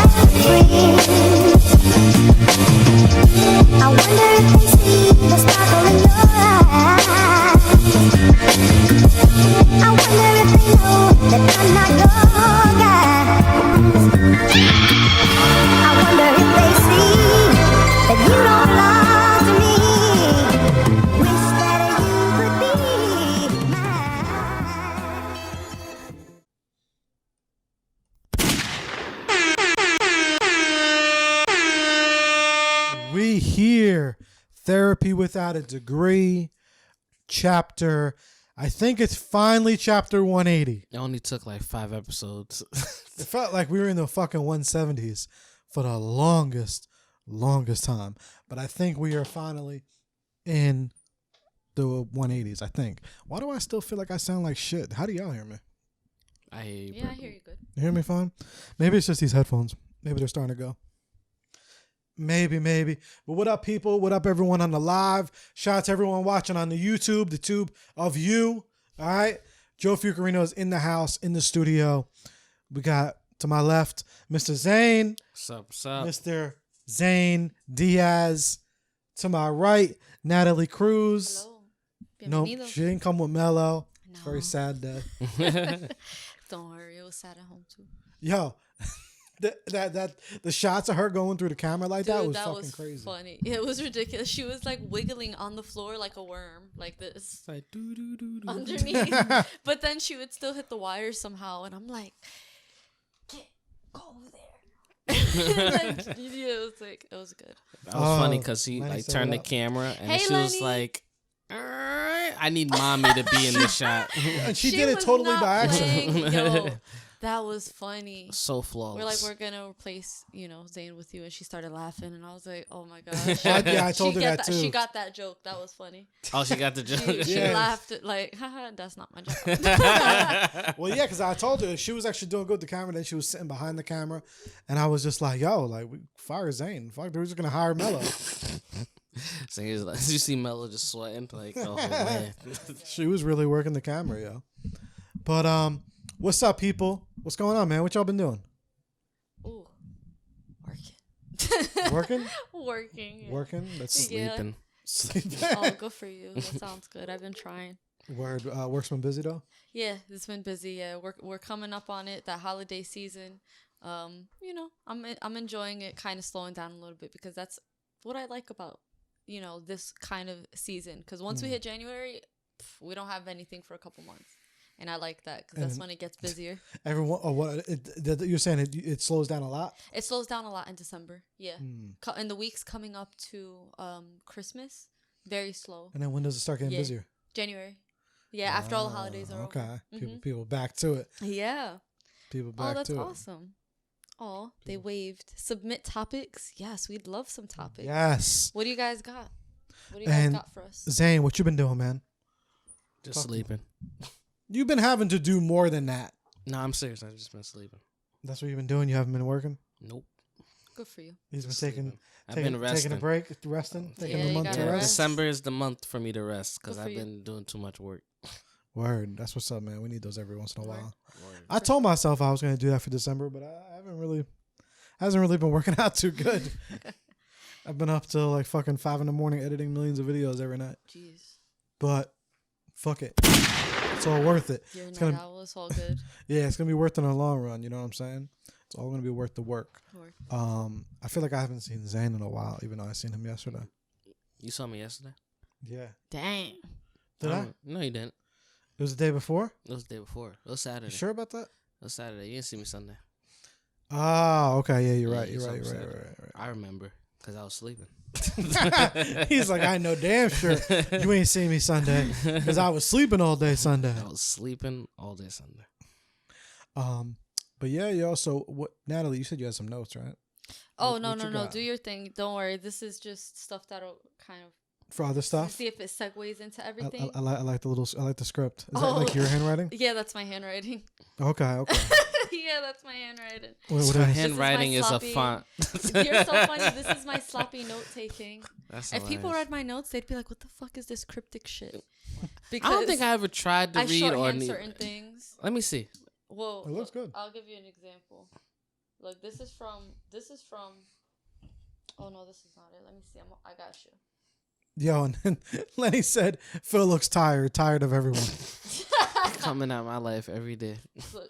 I wonder if they see the sparkle in your eyes. I wonder if they know that I'm not your guy. I wonder if they see that you don't belong to me. Wish that you could be mine. We here, Therapy Without a Degree, chapter, I think it's finally chapter 180. It only took like 5 episodes. It felt like we were in the fucking 170s for the longest time. But I think we are finally in the 180s, I think. Why do I still feel like I sound like shit? How do y'all hear me? I hear you. Yeah, I hear you good. You hear me fine? Maybe it's just these headphones. Maybe they're starting to go. Maybe. But what up, people? What up, everyone on the live? Shout out to everyone watching on the YouTube, the tube of you. All right. Joe Fucarino is in the house, in the studio. We got to my left, Mr. Zane. What's up? Mr. Zane Diaz. To my right, Natalie Cruz. Hello. Nope, she didn't come with Mello. No. It's very sad day. Don't worry, it was sad at home too. Yo, the shots of her going through the camera like Dude, that was that fucking was crazy. Funny. It was ridiculous. She was like wiggling on the floor like a worm, like this It's like do. underneath. But then she would still hit the wires somehow, and I'm like, go over there. Like, it was good. That was funny because she Lenny like said turned what the up? camera and Hey, she was Lenny. like, "Alright, I need mommy to be in the shot." And she did it was totally not by accident. playing. Yo, that was funny. So flawless. We're like, we're gonna replace, Zane with you, and she started laughing, and I was like, oh my gosh. Yeah, I told her that too. She got that joke. That was funny. Oh, she got the joke. She Yeah. laughed at, like, haha, that's not my job. Well, yeah, because I told her she was actually doing good with the camera. Then she was sitting behind the camera, and I was just like, "Yo, like, we fire Zane. Fuck, we're just gonna hire Mello." So he's like, you see Mello just sweating, like, oh man. She was really working the camera, yo. But what's up, people? What's going on, man? What y'all been doing? Ooh, working. Working? Working. Yeah. Working? That's Yeah. Sleeping. Oh, good for you. That sounds good. I've been trying. Word. Work's been busy though. Yeah, it's been busy. Yeah, we're coming up on it. That holiday season. I'm enjoying it. Kind of slowing down a little bit because that's what I like about this kind of season. Because once we hit January, we don't have anything for a couple months, and I like that because that's when it gets busier. Everyone. Oh, what? You're saying it slows down a lot? It slows down a lot in December. Yeah, in the weeks coming up to Christmas, very slow. And then when does it start getting busier? January. Yeah, after all the holidays are okay. over. Okay. People back to it. Yeah. People back that's to it. awesome. Oh, they waved. Submit topics. Yes, we'd love some topics. Yes. What do you guys got? What do you guys got for us? Zane, what you been doing, man? Just sleeping. You've been having to do more than that. No, I'm serious. I've just been sleeping. That's what you've been doing? You haven't been working? Nope. Good for you. He's been I've been resting. taking a break, resting, taking Yeah, a you month to gotta rest. December is the month for me to rest because Good for I've you. been doing too much work. Word. That's what's up, man. We need those every once in a Word. while. Word. I told myself I was going to do that for December, but I hasn't really been working out too good. I've been up till like fucking 5 a.m. editing millions of videos every night. Jeez. But fuck it. It's all worth it. You're a It's night gonna, owl. It's all good. yeah, it's going to be worth it in the long run. You know what I'm saying? It's all going to be worth the work. Word. I feel like I haven't seen Zane in a while, even though I seen him yesterday. You saw me yesterday? Yeah. Dang. Did I? No, you didn't. It was the day before? It was the day before. It was Saturday. You sure about that? It was Saturday. You didn't see me Sunday. Oh, okay. Yeah, you're Yeah, right. you You're saw right. me Right. Saturday. Right. I remember because I was sleeping. He's like, I know damn sure you ain't seen me Sunday because I was sleeping all day Sunday. I was sleeping all day Sunday. But yeah, yo. So what, Natalie? You said you had some notes, right? Oh, What no. you got? Do your thing. Don't worry. This is just stuff that'll kind of For other stuff. see if it segues into everything. I like the script. Is that Oh. like your handwriting? Yeah, that's my handwriting. Okay. Yeah, that's my handwriting. What So is- handwriting is a sloppy- font. You're so funny. This is my sloppy note taking. That's If people hilarious. read my notes, they'd be like, "What the fuck is this cryptic shit?" I don't think I ever tried to I read or shorthand need. certain things. Let me see. Whoa, It looks good. I'll give you an example. Look, this is from. Oh no, this is not it. Let me see. I got you. Yo, and then Lenny said, Phil looks tired of everyone. Coming out my life every day. Look.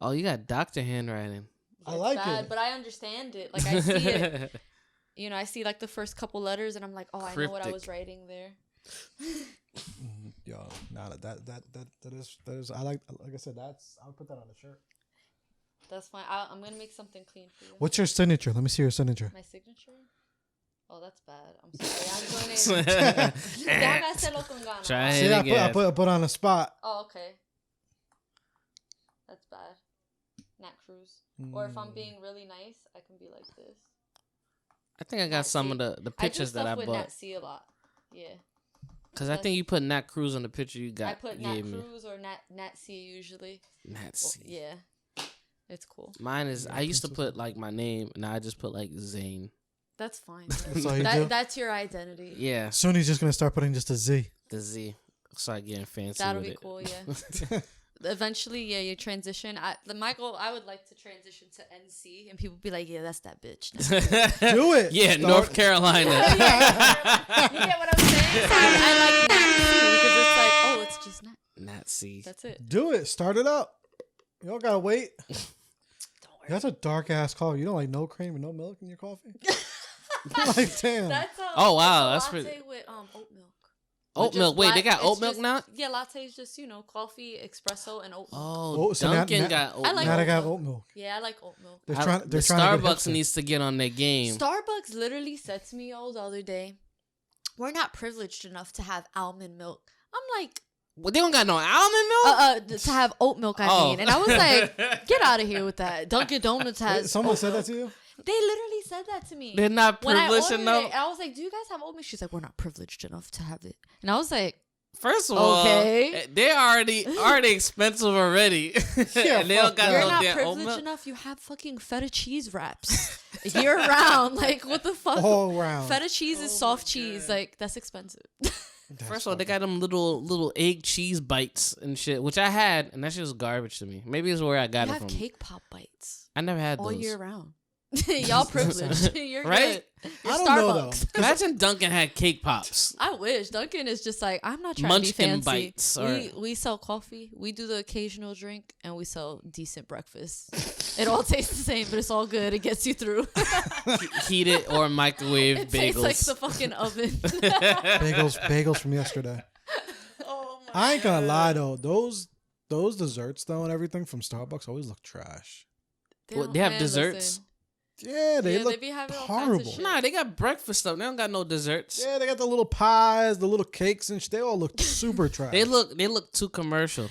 Oh, you got doctor handwriting. I like bad, it. but I understand it. Like, I see it. You know, I see like the first couple letters, and I'm like, oh, I know what I was writing there. Yo, nah, that is. I like I said, I'll put that on a shirt. That's fine. I'm gonna make something clean for you. What's your signature? Let me see your signature. My signature? Oh, that's bad. I'm sorry. I'm doing it. Déjame hacerlo con ganas. Try See, it I again. put on the spot. Oh, okay. That's bad. Nat Cruz. Or if I'm being really nice, I can be like this. I think I got some of the pictures that I with bought. Nat C a lot. Yeah. Because I think you put Nat Cruz on the picture you got. I put Nat gave me. Cruz or Nat C usually. Nat C. Yeah. It's cool. Mine is, I used to put like my name, and I just put like Zane. That's fine. That's all you do? That's your identity. Yeah, Soon he's just gonna start putting just a Z. the Z. Start getting fancy. That'll with be it. cool, yeah. Eventually, yeah, you transition. My goal, I would like to transition to NC, and people be like, yeah, that's that bitch. Do it. Yeah, Start- North Carolina. You get what I'm saying? So I like Nat C because it's like, oh, it's just Nat. Nat C. That's it. Do it. Start it up. You don't gotta wait. Don't worry. That's a dark ass coffee. You don't like no cream and no milk in your coffee? Like, damn. That's Oh, wow, that's that's a latte pretty- with oat milk. Oat Just milk. Wait, they got it's oat milk just- now? Yeah, latte is just coffee, espresso, and oat milk. Oh, So now- Dunkin' now- got oat I like milk. Now they oat got milk. oat milk. Yeah, I like oat milk. They're I- trying. the They're trying to get Starbucks hipster. needs to get on their game. Starbucks literally said to me the other day, "We're not privileged enough to have almond milk." I'm like, Well, they don't got no almond milk? to have oat milk. I Oh. mean, and I was like, "Get out of here with that." Dunkin' Donuts has. Someone oat said milk. that to you? They literally said that to me. They're not When I privileged ordered enough. it, I was like, "Do you guys have oat milk?" She's like, "We're not privileged enough to have it." And I was like, First of all, Okay. they're already expensive already. Yeah, and they don't fuck got that. "You're no not damn oat privileged milk. enough. You have fucking feta cheese wraps year round. Like, what the fuck?" All round. Feta cheese is soft cheese. Like, that's expensive. First of all, they got them little egg cheese bites and shit, which I had, and that shit was garbage to me. Maybe it's where I got You it have from. cake pop bites I never had all those. year round. Y'all privileged. You're Right? good. You're I don't know, Starbucks. Imagine Dunkin' had cake pops. I wish. Dunkin' is just like, I'm not trying Munchkin to be fancy. bites We sell coffee. We do the occasional drink, and we sell decent breakfast. It all tastes the same, but it's all good. It gets you through. Heat it or microwave It bagels. tastes like the fucking oven. bagels from yesterday. Oh my! I ain't gonna lie though, those desserts though and everything from Starbucks always look trash. What, they have desserts? Yeah, they Yeah, look they be having all kinds of horrible. shit. Nah, they got breakfast stuff. They don't got no desserts. Yeah, they got the little pies, the little cakes and shit. They all look super trash. They look too commercial.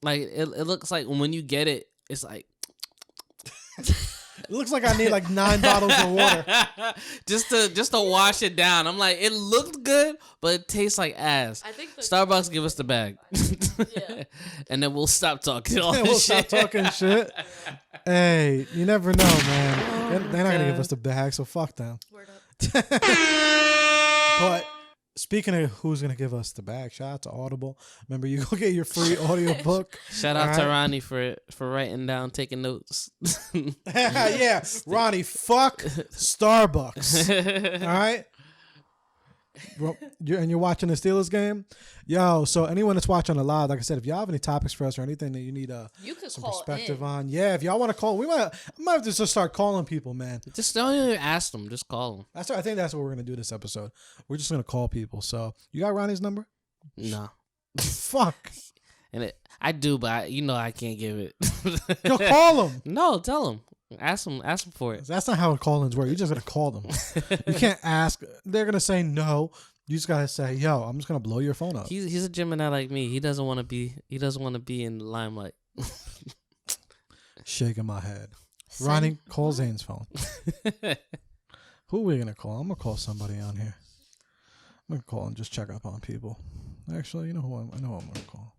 Like it looks like when you get it, it's like It looks like I need like 9 bottles of water. just to wash it down. I'm like, it looked good, but it tastes like ass. I think the Starbucks, give us the bag. Yeah. And then we'll stop talking all We'll this stop shit. talking shit. Hey, you never know, man. They're not gonna give us the bag, so fuck them. word up. But speaking of who's gonna give us the bag, shout out to Audible. Remember, you go get your free audiobook. Shout out to Alright. Ronnie for writing down, taking notes. Yeah, Ronnie, fuck Starbucks. All right. You're watching the Steelers game, yo. So anyone that's watching the live, like I said, if y'all have any topics for us or anything that you need You could some call perspective in. on, yeah. If y'all want to call, I might have to just start calling people, man. Just don't even ask them. Just call them. I think that's what we're gonna do this episode. We're just gonna call people. So you got Ronnie's number? No. Fuck. And I do, but I can't give it. Yo, call them. No, tell them. Ask them for it. That's not how call-ins work. You're just gonna call them. You can't ask. They're gonna say no. You just gotta say, "Yo, I'm just gonna blow your phone up." He's a Gemini like me. He doesn't want to be in the limelight. Shaking my head. Send- Ronnie, call Zane's phone. Who are we gonna call? I'm gonna call somebody on here. I'm gonna call and just check up on people. Actually, you know who I know who I'm gonna call.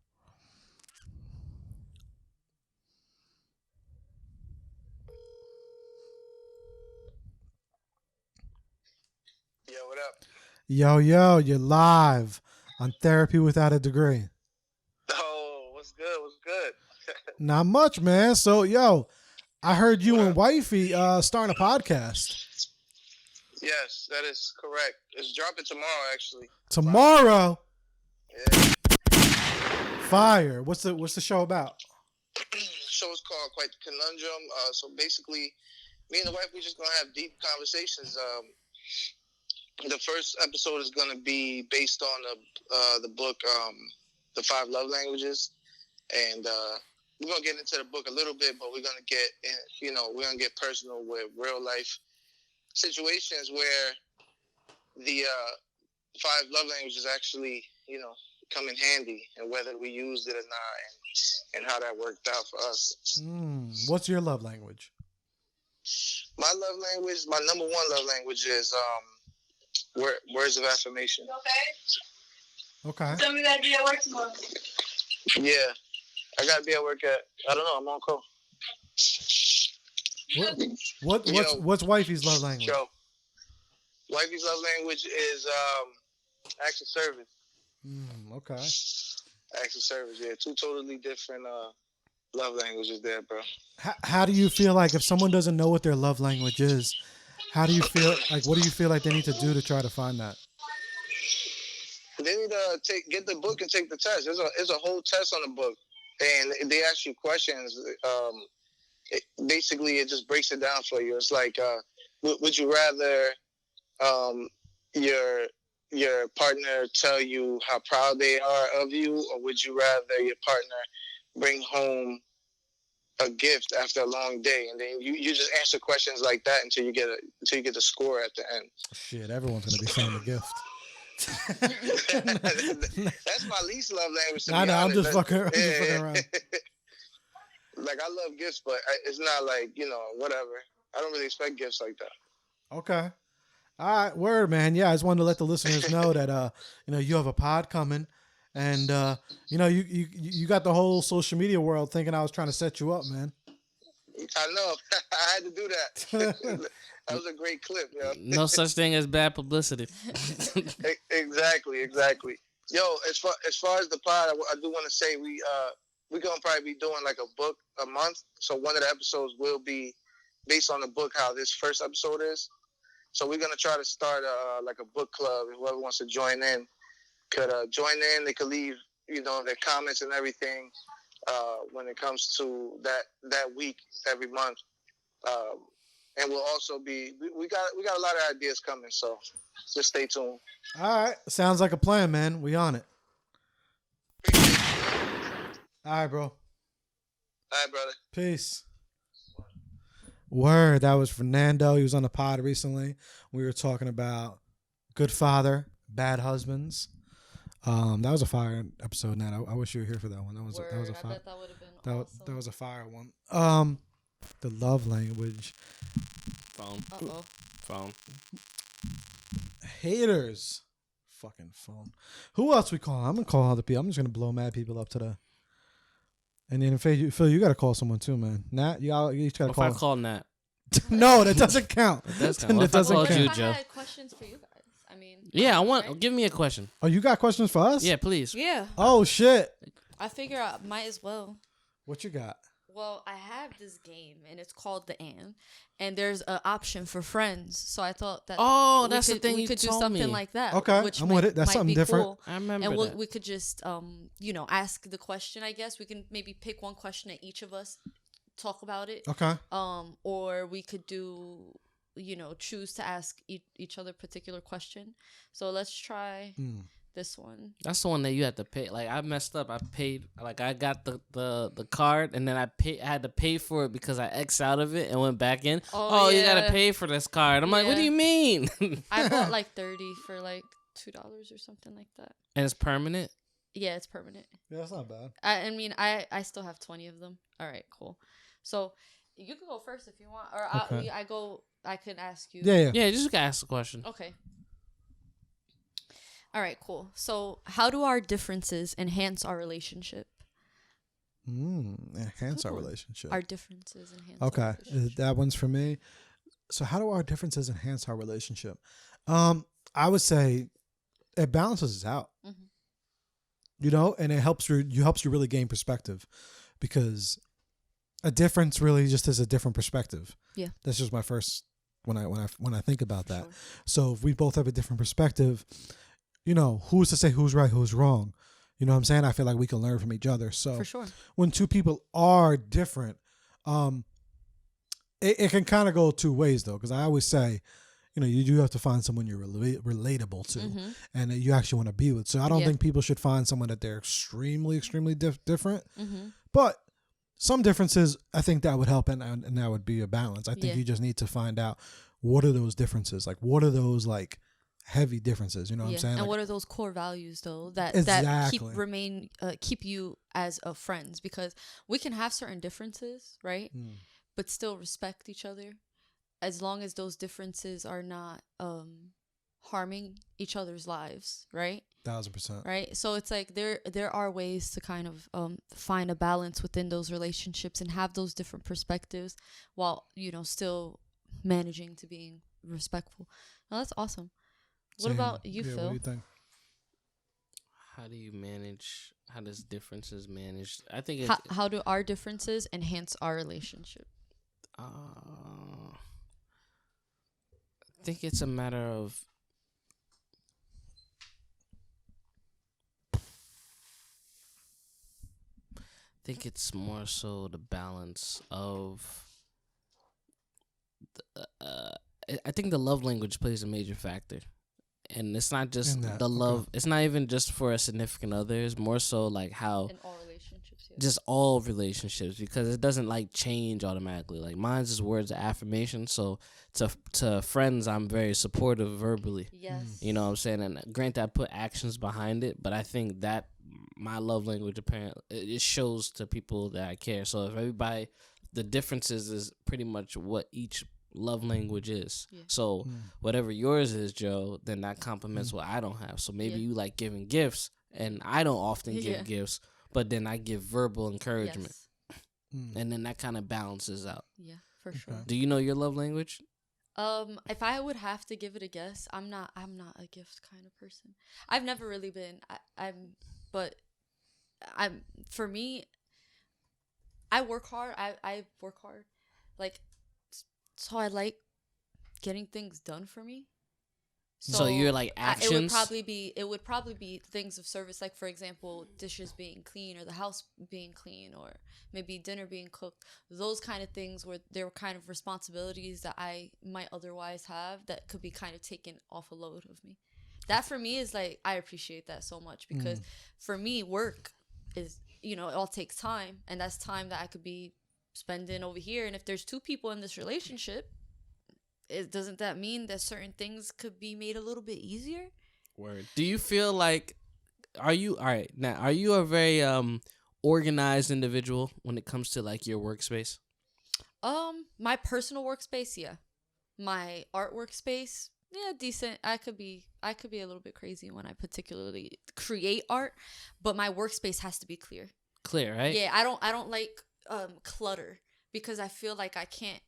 Yo, what up? Yo, you're live on Therapy Without a Degree. Oh, what's good? What's good? Not much, man. So, yo, I heard you and wifey starting a podcast. Yes, that is correct. It's dropping tomorrow, actually. Tomorrow. Yeah. Fire. What's the show about? The show is called Quite the Conundrum. So basically, me and the wife, we just gonna have deep conversations. The first episode is gonna be based on the book, The 5 Love Languages, and we're gonna get into the book a little bit, but we're gonna get personal with real life situations where the 5 love languages actually, come in handy, and whether we used it or not, and how that worked out for us. What's your love language? My love language, my number one love language is words of affirmation. Okay. Tell me that be at work tomorrow. Yeah, I gotta be at work at, I don't know, I'm on call. What's wifey's love language? Yo, wifey's love language is acts of service. Okay. Acts of service, yeah. 2 totally different love languages there, bro. How do you feel like if someone doesn't know what their love language is? How do you feel like? What do you feel like they need to do to try to find that? They need to get the book and take the test. There's a whole test on the book, and they ask you questions. Basically, it just breaks it down for you. It's like, would you rather your partner tell you how proud they are of you, or would you rather your partner bring home a gift after a long day? And then you just answer questions like that until you get the score at the end. Shit, everyone's gonna be saying the gift. That's my least love language. I know. I'm just fucking around. Like, I love gifts, but it's not like, whatever. I don't really expect gifts like that. Okay. All right. Word, man. Yeah, I just wanted to let the listeners know that you have a pod coming, and you got the whole social media world thinking I was trying to set you up, man. I know. I had to do that. That was a great clip, yo. No such thing as bad publicity. Exactly. Yo, as far as the pod, I do want to say we're gonna probably be doing like a book a month. So one of the episodes will be based on the book, how this first episode is. So we're gonna try to start like a book club. Whoever wants to join in could join in. They could leave, their comments and everything when it comes to that week every month. And we'll also be we got a lot of ideas coming. So just stay tuned. All right. Sounds like a plan, man. We on it. All right, bro. All right, brother. Peace. Word. That was Fernando. He was on the pod recently. We were talking about good father, bad husbands. That was a fire episode, Nat. I wish you were here for that one. That was a fire. I bet that would have been awesome. That was a fire one. The love language. Phone. Uh-oh. Phone. Haters. Fucking phone. Who else we call? I'm gonna call other people. I'm just gonna blow mad people up today. And then Phil, you gotta call someone too, man. Nat, you each gotta If call. I call Nat. No, that doesn't count. It does count. What That if I doesn't called count. you, What if Joe? I had questions for you guys? I mean, Yeah, right? give me a question. Oh, you got questions for us? Yeah, please. Yeah, Oh shit. I figure I might as well. What you got? Well, I have this game, and it's called the and there's an option for friends. So I thought that That's the thing we you could do told something me. like that. Okay, which I'm with it. That's might something be different. cool. I remember And that. we could just ask the question. I guess we can maybe pick one question that each of us talk about it. Okay. Or we could do choose to ask each other a particular question. So let's try this one. That's the one that you had to pay. Like, I messed up. I paid. Like, I got the card, and then I had to pay for it because I X'd out of it and went back in. Oh, You yeah. gotta pay for this card. I'm like, what do Yeah. you mean? I bought like 30 for like $2 or something like that. And it's permanent. Yeah, it's permanent. Yeah, that's not bad. I mean, I still have 20 of them. All right, cool. So you can go first if you want, or Okay. I can ask you. Yeah. Yeah, you just gotta ask the question. Okay. All right, cool. So, how do our differences enhance our relationship? Enhance our Cool. relationship. Our differences enhance. Okay, Our relationship. that one's for me. So, how do our differences enhance our relationship? I would say it balances us out. Mhm. And it helps you really gain perspective, because a difference really just is a different perspective. Yeah. That's just my first when I think about that. Sure. So if we both have a different perspective, you know, who's to say who's right, who's wrong? You know what I'm saying? I feel like we can learn from each other. So For sure. when two people are different, it can kind of go two ways though, because I always say, you know, you do have to find someone you're relatable to and that you actually want to be with. So I don't think people should find someone that they're extremely different. But some differences, I think that would help, and that would be a balance. I think you just need to find out what are those differences, like what are those like heavy differences. You know what I'm saying? And like, what are those core values though that Exactly. keep you as friends? Because we can have certain differences, right? But still respect each other, as long as those differences are not harming each other's lives, right? 1000%. Right. So it's like there are ways to kind of find a balance within those relationships and have those different perspectives while, you know, still managing to being respectful. Now that's awesome. What Same. about you, Phil? What do you think? How does differences manage? I think How do our differences enhance our relationship? I think it's a matter of it's more so the balance of I think the love language plays a major factor. And it's not just the love. It's not even just for a significant other. It's more so like how In all relationships, yeah. just all relationships, because it doesn't like change automatically. Like mine's is words of affirmation. So to friends, I'm very supportive verbally. Yes. You know what I'm saying? And granted, I put actions behind it, but I think that my love language apparently it shows to people that I care. So if everybody, the differences is pretty much what each love language is. Yeah. So whatever yours is, Joe, then that complements what I don't have. So maybe you like giving gifts, and I don't often give gifts, but then I give verbal encouragement, and then that kind of balances out. Yeah, for sure. Do you know your love language? If I would have to give it a guess, I'm not a gift kind of person. I've never really been. For me, I work hard. I work hard, like. So I like getting things done for me. So you're like actions. It would probably be things of service, like for example, dishes being clean or the house being clean or maybe dinner being cooked. Those kind of things where there were kind of responsibilities that I might otherwise have that could be kind of taken off a load of me. That for me is like, I appreciate that so much because for me, work is, you know, it all takes time, and that's time that I could be spending over here. And if there's two people in this relationship, doesn't that mean that certain things could be made a little bit easier? Word. Do you feel like are you a very organized individual when it comes to like your workspace? My personal workspace, yeah. My art workspace, yeah, decent. I could be a little bit crazy when I particularly create art, but my workspace has to be clear. Clear, right? Yeah, I don't like clutter because I feel like I can't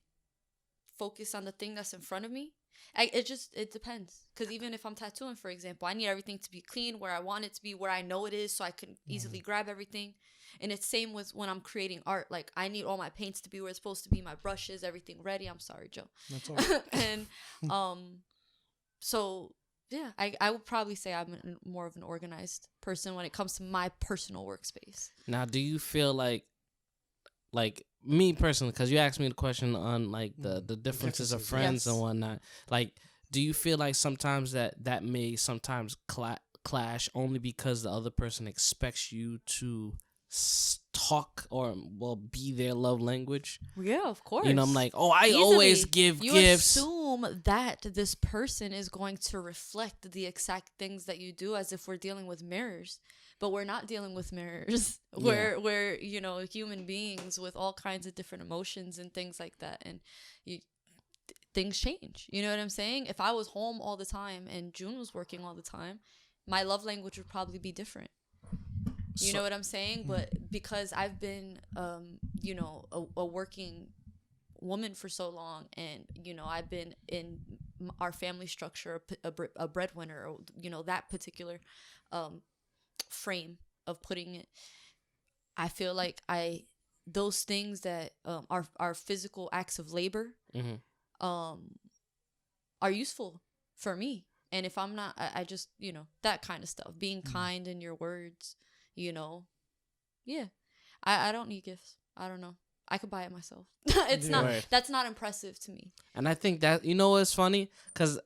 focus on the thing that's in front of me. It depends, because even if I'm tattooing, for example, I need everything to be clean where I want it to be, where I know it is, so I can easily grab everything. And it's same with when I'm creating art. Like I need all my paints to be where it's supposed to be, my brushes, everything ready. I'm sorry, Joe. That's all right. And so yeah, I would probably say I'm more of an organized person when it comes to my personal workspace. Now, do you feel like me personally, because you asked me the question on like the differences of friends and whatnot, like do you feel like sometimes that may sometimes clash only because the other person expects you to talk or be their love language? Yeah, of course. You know, I'm like, I always give you gifts. You assume that this person is going to reflect the exact things that you do, as if we're dealing with mirrors. But we're not dealing with mirrors. We're you know, human beings with all kinds of different emotions and things like that. And things change. You know what I'm saying? If I was home all the time and June was working all the time, my love language would probably be different. You know what I'm saying? But because I've been, you know, a working woman for so long, and, you know, I've been in our family structure, a breadwinner, or, you know, that particular frame of putting it, I feel like I those things that are physical acts of labor are useful for me. And if I'm not, I just, that kind of stuff, being kind in your words, yeah. I don't need gifts. I don't know. I could buy it myself. That's not impressive to me. And I think that, what's funny? Because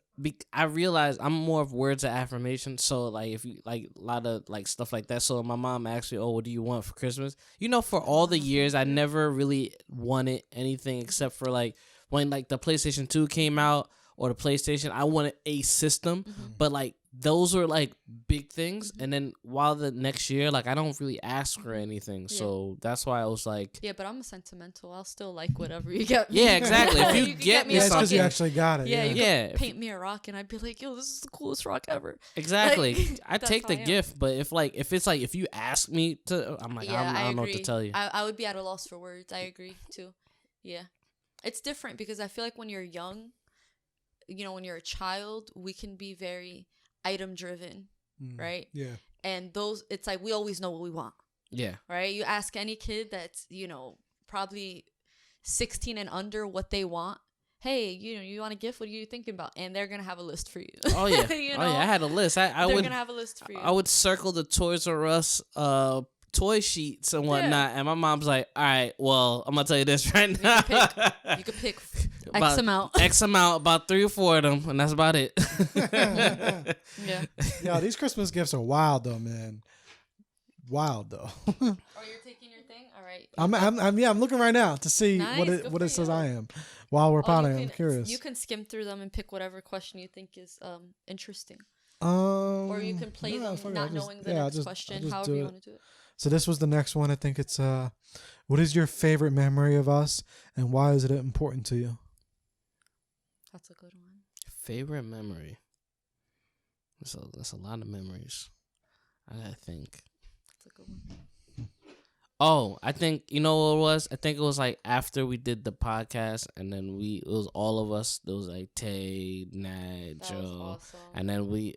I realize I'm more of words of affirmation. So, like, if you, like, a lot of, like, stuff like that. So, my mom asked me, oh, what do you want for Christmas? For all the years, I never really wanted anything except for, like, when, like, the PlayStation 2 came out or the PlayStation, I wanted a system. But, like, those were, like, big things. And then while the next year, like, I don't really ask for anything. Yeah. So that's why I was like... Yeah, but I'm a sentimental. I'll still like whatever you get me. Yeah, exactly. If you get me something... because you actually got it. Yeah, you could paint me a rock and I'd be like, yo, this is the coolest rock ever. Exactly. Like, I take the gift, but if you ask me to... I'm like, I don't know what to tell you. I would be at a loss for words. I agree, too. Yeah. It's different because I feel like when you're young, when you're a child, we can be very... item driven, right? Yeah. And it's like we always know what we want. Yeah. Right? You ask any kid that's, probably 16 and under what they want. Hey, you want a gift? What are you thinking about? And they're going to have a list for you. Oh, yeah. Oh, yeah. I had a list. They're going to have a list for you. I would circle the Toys R Us toy sheets and whatnot. And my mom's like, all right, well, I'm going to tell you this right now. You could pick X amount, about 3 or 4 of them, and that's about it. Yeah. Yeah, these Christmas gifts are wild though, man. Wild though. Oh, you're taking your thing? All right. I'm looking right now to see what it says I am. While we're potting, I'm curious. You can skim through them and pick whatever question you think is interesting. Or you can play them not knowing the next question, however you want to do it. So this was the next one. I think it's what is your favorite memory of us and why is it important to you? That's a good one. Favorite memory. That's a lot of memories. I gotta think. That's a good one. Oh, I think you know what it was? I think it was like after we did the podcast and then it was all of us. There was like Tay, Nat, Joe. Awesome. And then we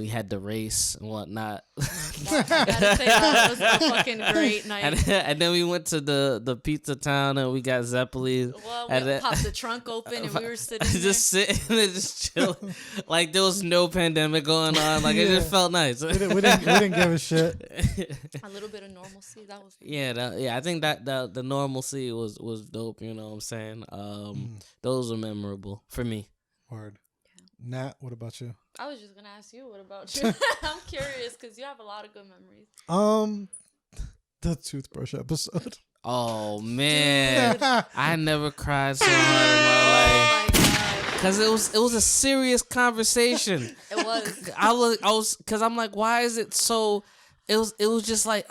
had the race and whatnot. I gotta say that was a fucking great night. And then we went to the pizza town and we got Zeppelin. Well, we popped the trunk open and we were sitting just there. Sitting and just chilling. Like there was no pandemic going on. Like it just felt nice. We didn't give a shit. A little bit of normalcy. That was I think that the normalcy was dope, you know what I'm saying? Those are memorable for me. Word. Yeah. Nat, what about you? I was just gonna ask you, what about you? I'm curious because you have a lot of good memories. The toothbrush episode. Oh man. I never cried so hard in my life. Oh my god. Cause it was a serious conversation. It was. I was cause I'm like, why is it so it was just like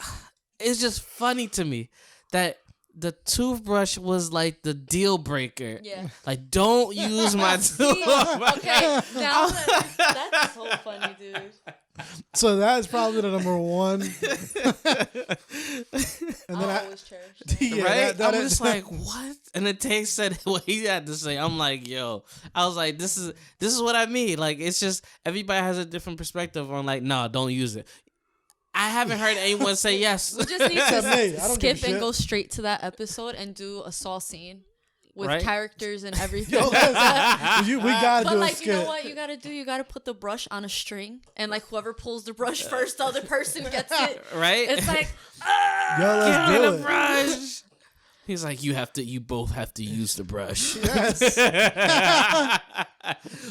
it's just funny to me that the toothbrush was like the deal breaker. Yeah. Like, don't use my toothbrush. Okay, now that's so funny, dude. So that is probably the number one. And then I always cherish that. Yeah, right? I'm just like, what? And then Tay said what he had to say. I'm like, yo. I was like, this is what I mean. Like, it's just everybody has a different perspective on like, no, don't use it. I haven't heard anyone say yes. We just need to skip and go straight to that episode and do a Saw scene with characters and everything. Yo, we gotta do a skip. You know what you gotta do? You gotta put the brush on a string, and like whoever pulls the brush first, the other person gets it. Right? It's like, yo, let's do it. Brush. He's like, you both have to use the brush. Yes.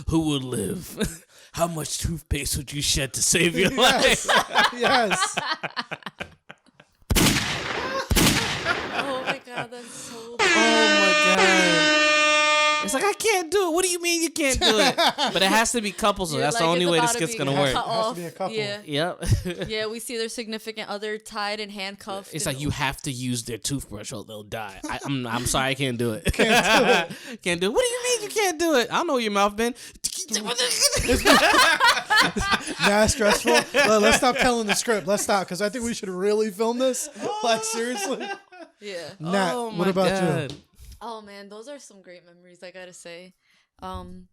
Who will live? How much toothpaste would you shed to save your life? Yes. oh my god, that's so Oh my god. It's like, I can't do it. What do you mean you can't do it? But it has to be couples, so that's like, the only way the skit's gonna work. It has to be a couple. Yeah. Yep. Yeah, we see their significant other tied and handcuffed. It's like you have to use their toothbrush or they'll die. I'm sorry, I can't do it. Can't do it. Can't do it. What do you mean you can't do it? I don't know where your mouth been. Nah, it's stressful. Let's stop telling the script. Let's stop because I think we should really film this. Like seriously. Yeah. Nat, what about you? Oh man, those are some great memories, I gotta say. Damn,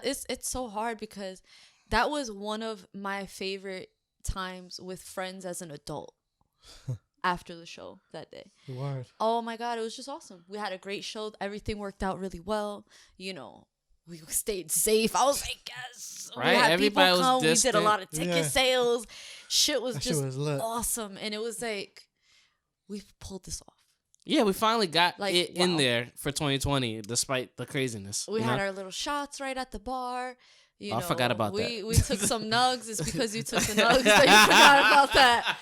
it's so hard because that was one of my favorite times with friends as an adult. after the show that day. Word. Oh my God, it was just awesome. We had a great show. Everything worked out really well. You know, we stayed safe. I was like, yes. Right? We had Everybody people was come. We did a distant. lot of ticket Yeah. sales. Shit was That just shit was lit. awesome. And it was like, we pulled this off. Yeah, we finally got Like, it in wow. there for 2020, despite the craziness. We you had know? our little shots right at the bar. You Oh, I know, forgot about we, that. We took some nugs. It's because you took the nugs that you forgot about that.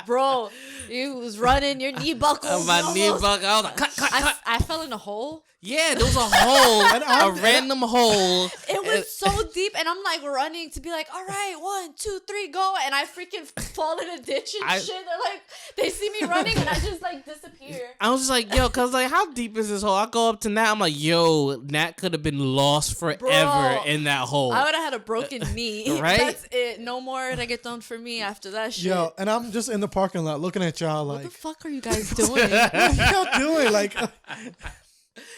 Bro, you was running, your knee buckled. My knee almost- buck. I was like, cut. I fell in a hole. Yeah, there was a hole, a I'm- random hole. It was so deep, and I'm like running to be like, all right, 1, 2, 3, go. And I freaking fall in a ditch and shit. They're like, they see me running, and I just like disappear. I was just like, yo, cause like, how deep is this hole? I go up to Nat. I'm like, yo, Nat could have been lost forever Bro, in that hole. I would have had a broken knee. Right? That's it. No more reggaeton for me after that shit. Yo, and I'm just in the parking lot looking at y'all What like, the fuck are you guys doing? what are y'all doing? Like,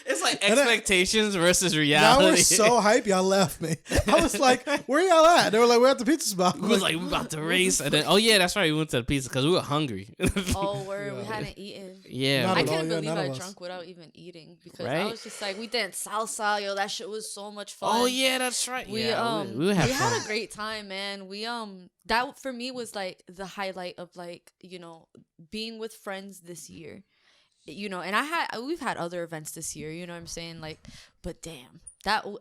It's like And then- expectations versus y'all reality. were so hype, y'all left me. I was like, where y'all at? They were like, we're at the pizza spot. We was like, we about to race, and then oh yeah, that's right, we went to the pizza because we were hungry. Oh, we hadn't eaten. Yeah, Not I at all, couldn't yeah, believe none I of us. drunk without even eating because Right? I was just like, we did salsa, yo, that shit was so much fun. oh yeah, that's right. We yeah, we would have fun. had a great time, man. We that for me was like the highlight of like, you know, being with friends this year. You know, and we've had other events this year, you know what I'm saying? Like, but damn,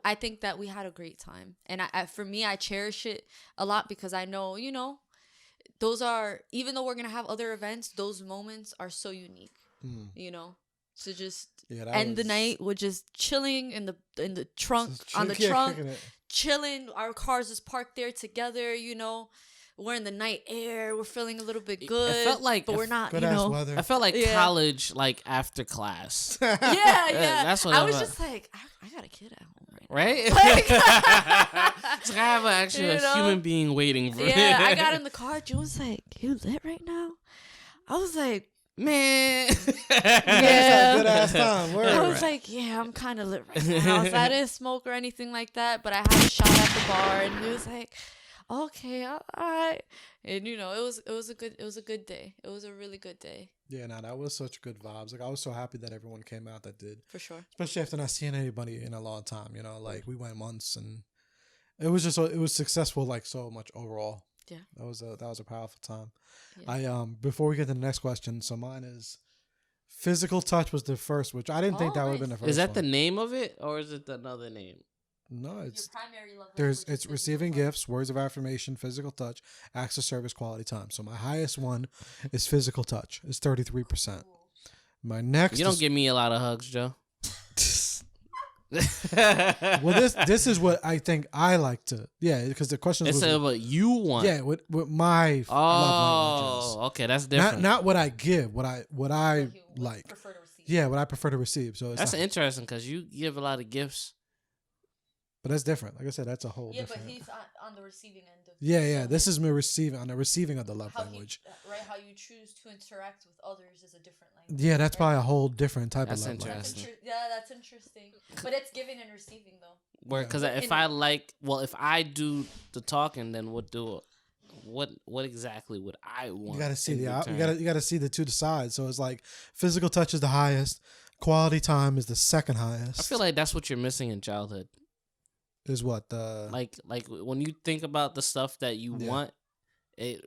I think that we had a great time. And for me, I cherish it a lot because I know, you know, those are, even though we're going to have other events, those moments are so unique, you know, to just end the night with just chilling in the trunk, on the trunk, chilling. Our cars is parked there together, you know. We're in the night air. We're feeling a little bit good. It felt like but we're not, Good you ass know. weather. I felt like Yeah. college, like after class, Yeah. That's what I I was felt. just like, I got a kid at home right now. right? Like, It's like I have actually You a know? human being waiting for yeah, I got in the car. June was like, you lit right now? I was like, man. yeah. Good ass time. Word. I was like, yeah, I'm kind of lit right now. So I didn't smoke or anything like that, but I had a shot at the bar, and he was like, okay, all right. And you know, it was a good day. It was a really good day Yeah, no, that was such good vibes. Like, I was so happy that everyone came out that did. for sure. Especially after not seeing anybody in a long time, you know, like we went months and it was successful, like so much overall. Yeah. That was a powerful time. Yeah. I before we get to the next question, so mine is physical touch was the first, which I didn't think Oh, that would have nice. been the first. Is that the one. name of it, or is it another name? No, it's primary love it's receiving gifts, words of affirmation, physical touch, acts of service, quality time. So my highest one is physical touch. It's 33%. My next You don't is, give me a lot of hugs, Joe. well, this is what I think I like to, because the question It's was what you want. with my love languages. Oh, okay, that's different. Not what I give, what I like. prefer to receive. Yeah, what I prefer to receive. So it's That's not- interesting because you give a lot of gifts. but that's different. Like I said, that's a whole Yeah, but different. he's on the receiving end of Yeah. so This is me receiving on the receiving of the love how language. how you choose to interact with others is a different language. Yeah, that's probably a whole different type That's of love interesting. language. That's interesting. But it's giving and receiving though. Where because if I do the talking, then what exactly would I want? You got to see in return? you got to see the two sides. So it's like physical touch is the highest, quality time is the second highest. I feel like that's what you're missing in childhood. is what the Like when you think about the stuff that you Yeah. want, it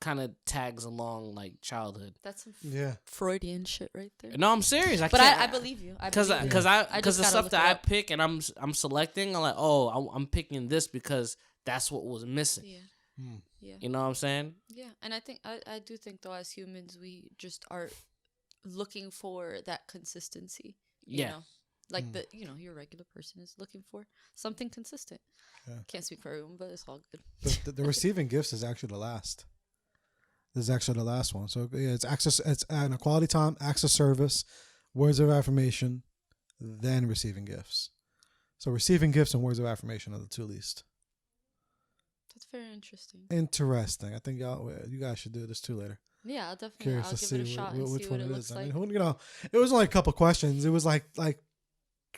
kind of tags along like childhood. That's some yeah. Freudian shit right there. No, I'm serious. But I believe you. Because believe you. because I because just the gotta stuff look that it I up. pick and I'm selecting, I'm like, I'm picking this because that's what was missing. Yeah. Hmm. Yeah. You know what I'm saying? Yeah. And I do think though as humans we just are looking for that consistency. You Yeah. know? Like your regular person is looking for something consistent. Yeah. Can't speak for everyone, but it's all good. The receiving gifts is actually the last. This is actually the last one. So yeah, it's access. It's an quality time, acts of service, words of affirmation, then receiving gifts. So receiving gifts and words of affirmation are the two least. That's very interesting. Interesting. I think you guys should do this too later. Yeah, I'll definitely Curious I'll to give it a see shot and which see one what it it is. looks I like. mean, it was only a couple questions. It was like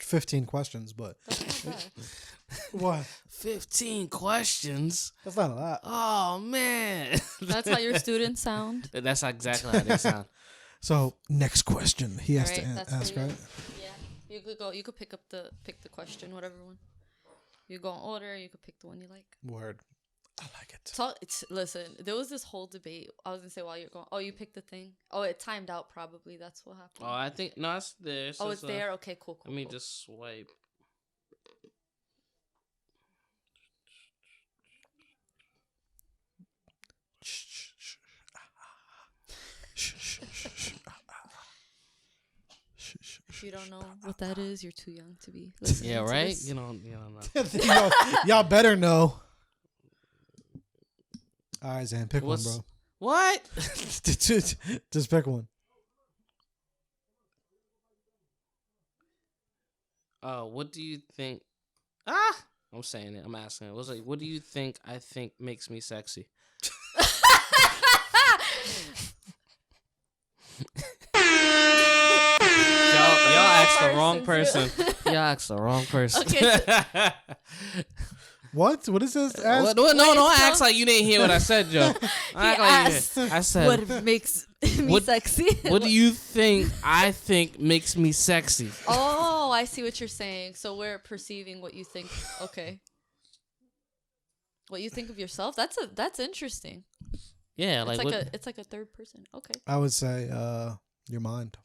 15 questions, but That's not bad. what? 15 questions. That's not a lot. Oh man. That's how your students sound. That's exactly how they sound. So next question he has Alright, to that's ask, for you. right? Yeah, you could go. You could pick the question, whatever one. You go in order. You could pick the one you like. Word. I like it. So listen. There was this whole debate. I was gonna say while you're going. Oh, you picked the thing. Oh, it timed out. Probably that's what happened. Oh, I think no, it's there. Oh, it's there. Okay, cool. Let me cool. just swipe. If you don't know what that is, you're too young to be listening. Yeah, to right. this. You don't know. y'all better know. All right, Zan, pick one, bro. What? Just pick one. What do you think? I'm saying it. I'm asking it. What's like? What do you think? I think makes me sexy. Y'all asked the wrong person. Y'all asked the wrong person. Okay. What? What is this? What, no, don't act like you didn't hear what I said, Joe. Act like you asked did. I said, What makes me What- sexy? what do you think I think makes me sexy? Oh, I see what you're saying. So we're perceiving what you think. Okay. What you think of yourself? That's interesting. Yeah, It's like like what, it's like a third person. Okay. I would say your mind.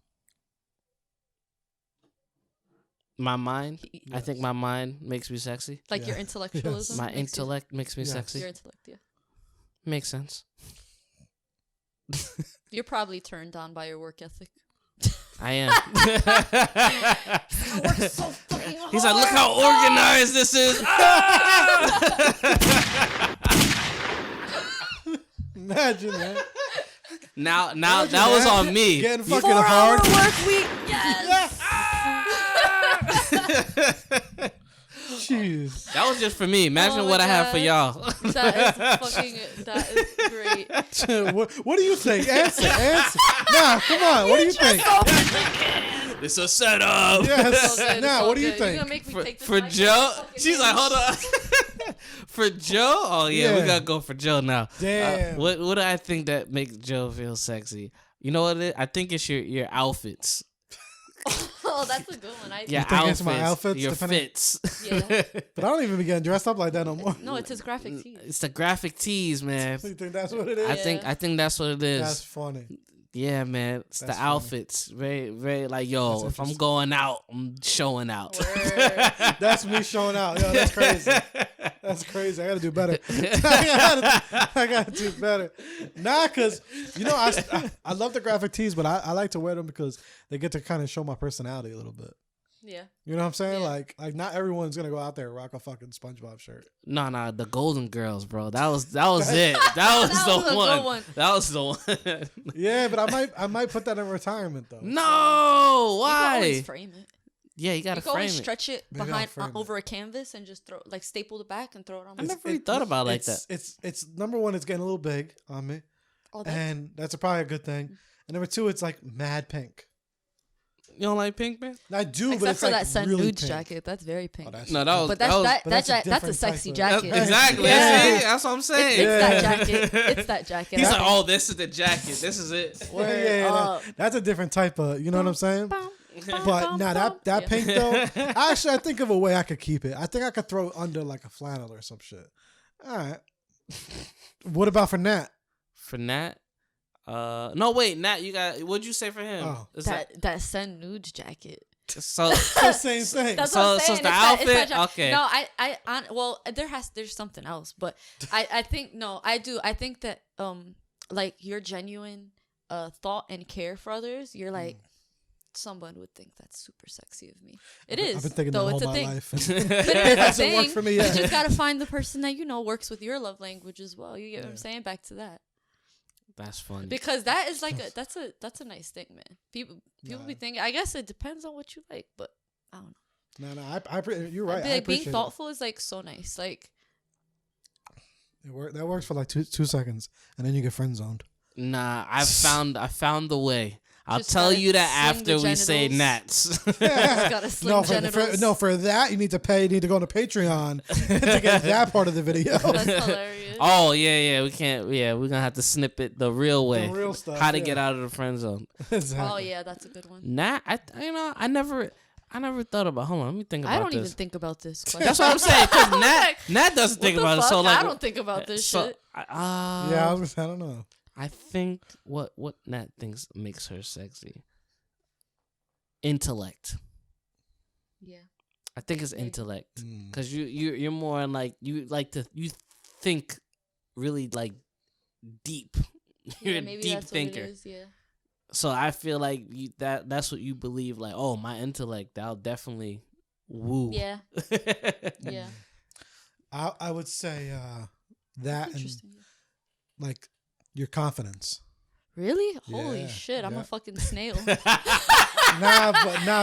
my mind. I Yes. think my mind makes me sexy. Like your Yeah. intellectualism. My makes you- intellect makes me Yes. sexy. Your intellect, yeah. Makes sense. You're probably turned on by your work ethic. I am. He's like, look how organized this is. Imagine that. Now Imagine that was on me. Getting fucking hard. work week. Yes. Jeez. That was just for me. Imagine Oh my what I have for God. y'all. That is great. what do you think? Answer. Nah, come on. What do you think? It's a setup. Yes. So good, Nah, so what do you good. You're gonna think? make me take this For mic Joe, off the fucking she's like, hinge. hold on. For Joe, oh yeah, we Yeah. gotta go for Joe now. Damn. What do I think that makes Joe feel sexy? You know what it is? I think it's your outfits. Oh, that's a good one. Your think it's my outfits, your depending- fits. Yeah. But I don't even be getting dressed up like that no more. No, it's his graphic tee. It's the graphic tees, man. You think that's what it is? I think that's what it is. That's funny. Yeah, man. It's That's the funny. outfits. Very, very like, yo, That's if I'm interesting. going out, I'm showing out. Word. That's me showing out. Yo, that's crazy. That's crazy. I gotta do better. I gotta do better. Nah, cause you know I love the graphic tees, but I like to wear them because they get to kind of show my personality a little bit. Yeah. You know what I'm saying? Yeah. Like not everyone's gonna go out there and rock a fucking SpongeBob shirt. No, the Golden Girls, bro. That was it. That was That was the a one. good one. That was the one. Yeah, but I might put that in retirement though. No, You can why? always frame it. Yeah, you gotta You can frame always it. stretch it Maybe I'll behind frame it. over a canvas and just throw staple the back and throw it on. I never really thought about it like that. It's number one. It's getting a little big on me, Oh, that's, and that's probably a good thing. And number two, it's like mad pink. You don't like pink, man? I do, but except it's for like that sun really nudes pink. jacket. That's very pink. Oh, that's No, that was but that was that's a different sexy type of- jacket. exactly. Yeah. See, that's what I'm It's saying. that jacket. It's that jacket. He's I like, think. oh, this is the jacket. This is it. Well, yeah, Oh. that's a different type of. You know what I'm saying? Bum, bum, But bum, now bum. that Yeah. pink though, actually I think of a way I could keep it. I think I could throw it under like a flannel or some shit. All right. What about for Nat? For Nat? No, wait, Nat, you got, what'd you say for him? Oh. Is that sun nudes jacket. so, It's the same thing. That's So- what I'm so saying. it's the that outfit? jacket. Okay. No, well, there's something else, but I think no, I do. I think that like your genuine thought and care for others, you're like someone would think that's super sexy of me. It is. I've been thinking though that it's all a my thing. life. But It it is a hasn't worked thing. for me You yet. just gotta find the person that works with your love language as well. You get what I'm Yeah. saying? Back to that. that's funny. Because that is like that's a nice thing, man. People be Nah. thinking. I guess it depends on what you like, but I don't know. No, you're right. I'd be I like being appreciate thoughtful is like so nice. Like that works for like two seconds, and then you get friend zoned. Nah, I found the way. I'll Just tell gotta you that sling the after we say genitals. Nats. Gotta sling No, genitals. for that you need to pay. You need to go on to Patreon to get that part of the video. That's hilarious. Oh yeah, we can't. Yeah, we're gonna have to snip it the real way. The real stuff, How to yeah. get out of the friend zone. Exactly. Oh yeah, that's a good one. Nah, I never thought about. Hold on, let me think about I don't this. even think about this question. That's what I'm saying. Cause I'm Nat, like, Nat doesn't think what the about it. fuck? So like, I don't think about this shit. Yeah, I don't know. I think what Nat thinks makes her sexy. Intellect. Yeah. I think it's intellect, because you're more like you think really like deep. You're Yeah, a maybe deep that's thinker. what it is, yeah. So I feel like that's what you believe. Like, oh, my intellect, that'll definitely woo. Yeah. Yeah. I would say that and Interesting. like your confidence. Really? Holy Yeah, shit, I'm yeah. a fucking snail. Nah,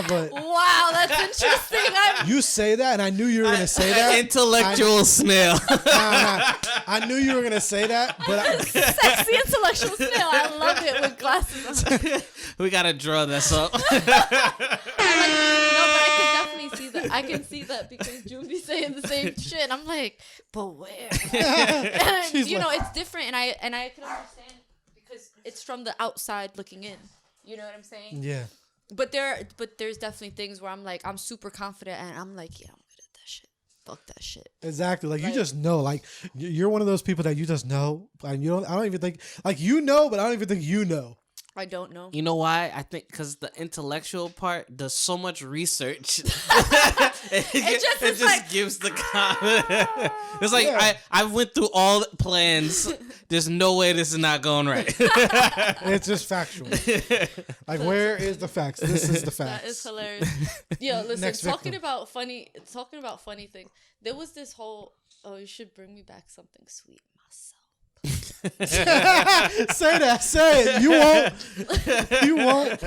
but Wow, that's interesting. you say that, and I knew you were gonna say that. Intellectual snail. Nah. I knew you were gonna say that, but Sexy intellectual snail. I love it with glasses on. We gotta draw this up. No, but I can definitely see that. I can see that because June be saying the same shit. And I'm like, but where? And, She's you know, like- it's different, and I can understand because it's from the outside looking in. You know what I'm saying? yeah. But there's definitely things where I'm like, I'm super confident, and I'm like, yeah, I'm good at that shit. Fuck that shit. Exactly. Like you Like- just know. Like you're one of those people that you just know, and you don't. I don't even think like you know, but I don't even think you know. I don't know. You know why? I think because the intellectual part does so much research. it is just like, gives the confidence. It's like Yeah. I went through all the plans. There's no way this is not going right. It's just factual. Like where is the facts? This is the facts. That is hilarious. Yo, listen, Next talking victim. about funny things. There was this whole, oh, you should bring me back something sweet myself. Say that. Say it. You won't.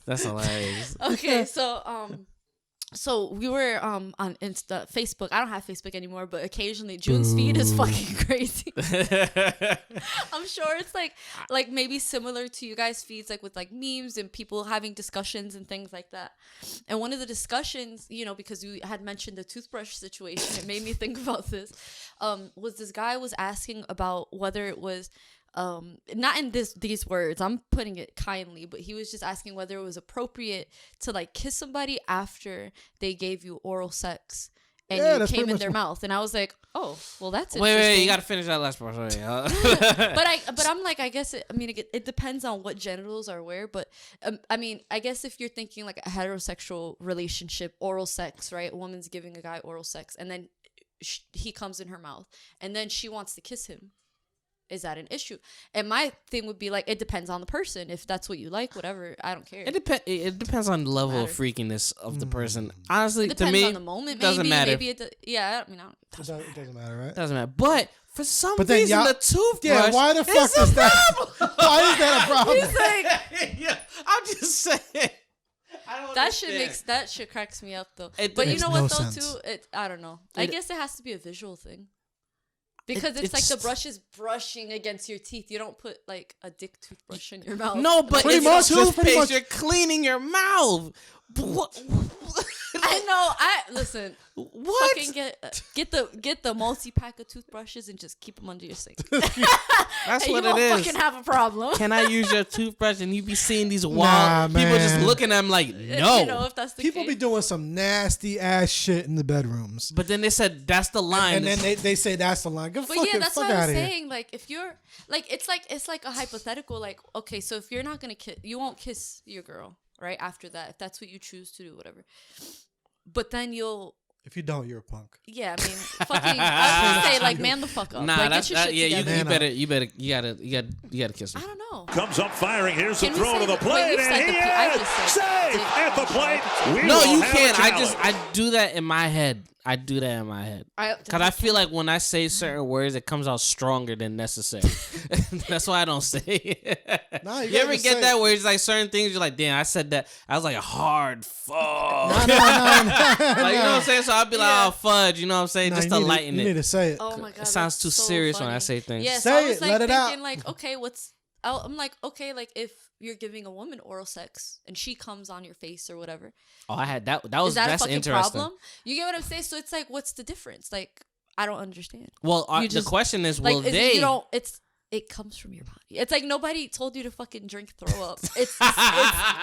That's hilarious. Okay, so we were on Insta, Facebook. I don't have Facebook anymore, but occasionally June's feed is fucking crazy. I'm sure it's like maybe similar to you guys' feeds, like with like memes and people having discussions and things like that. And one of the discussions, you know, because you had mentioned the toothbrush situation, it made me think about this. Was this guy was asking about whether it was not in these words, I'm putting it kindly, but he was just asking whether it was appropriate to like kiss somebody after they gave you oral sex and Yeah, you that's came pretty in much their what- mouth. And I was like, oh, well, that's Wait, interesting. you gotta finish that last part. Sorry. but I'm like, I guess it depends on what genitals are where, but I mean, I guess if you're thinking like a heterosexual relationship, oral sex, right? A woman's giving a guy oral sex, and then he comes in her mouth, and then she wants to kiss him. Is that an issue? And my thing would be like, it depends on the person. If that's what you like, whatever, I don't care. It depends on the level of Matter. freakiness of the person. Honestly, It to depends me, on the moment. it doesn't maybe, matter. Maybe yeah. I mean, It doesn't matter, right? Doesn't matter. But for some But then reason, y'all- the toothbrush. Yeah. Why the fuck is a is that? problem. Why is that a problem? Yeah, I'm just saying. I don't that shit cracks me up though. It But you makes know no what though sense. too? I don't know. I It- guess it has to be a visual thing. Because it's like it's- the brush is brushing against your teeth. You don't put like a dick toothbrush in your mouth. No, but Pretty it's much, that's pretty toothpaste. much- You're cleaning your mouth. What? I know. I listen. What? Fucking get the multi-pack of toothbrushes and just keep them under your sink. That's And what you it won't is. fucking have a problem. Can I use your toothbrush? And you be seeing these Nah, wild people just man. looking at them like, no. You know, if that's the People case. be doing some nasty ass shit in the bedrooms, But then they said that's the line. and then they say that's the line. Get But fucking yeah, that's fuck what I out was of here. saying. Like, if you're like, it's like a hypothetical. Like, okay, so if you're not gonna kiss, you won't kiss your girl right after that, if that's what you choose to do, whatever. But then you'll, If you don't, you're a punk. yeah, I mean, fucking, I was gonna say like, man the fuck up. Nah, like, that's get your shit yeah. together. You gotta kiss I him. don't know. Comes up firing. Here's the Can we throw say to the that- wait, plate, we've said and he the P- I is just said safe dick. at the plate. We No, will you have a can't. challenge. I do that in my head. I do that in my head. Because I feel like when I say certain words, it comes out stronger than necessary. That's why I don't say it. Nah, you you gotta ever just get say that it. where it's like certain things, you're like, damn, I said that. I was like a hard fuck. No. Like, you know what I'm saying? So I'll be like, Yeah. oh, fudge. You know what I'm saying? Nah, Just you to need lighten You it. need to say it. Oh my god, It sounds that's too so serious when I funny. say things. Yeah, so Say I was it, like let it out. thinking like, okay, what's I'm like, okay, like if you're giving a woman oral sex and she comes on your face or whatever, Oh, I had that. is that a That's fucking interesting. problem? You get what I'm saying? So it's like, what's the difference? Like, I don't understand. Well, You the just- question is, Like, will is they? it comes from your body. It's like nobody told you to fucking drink throw up.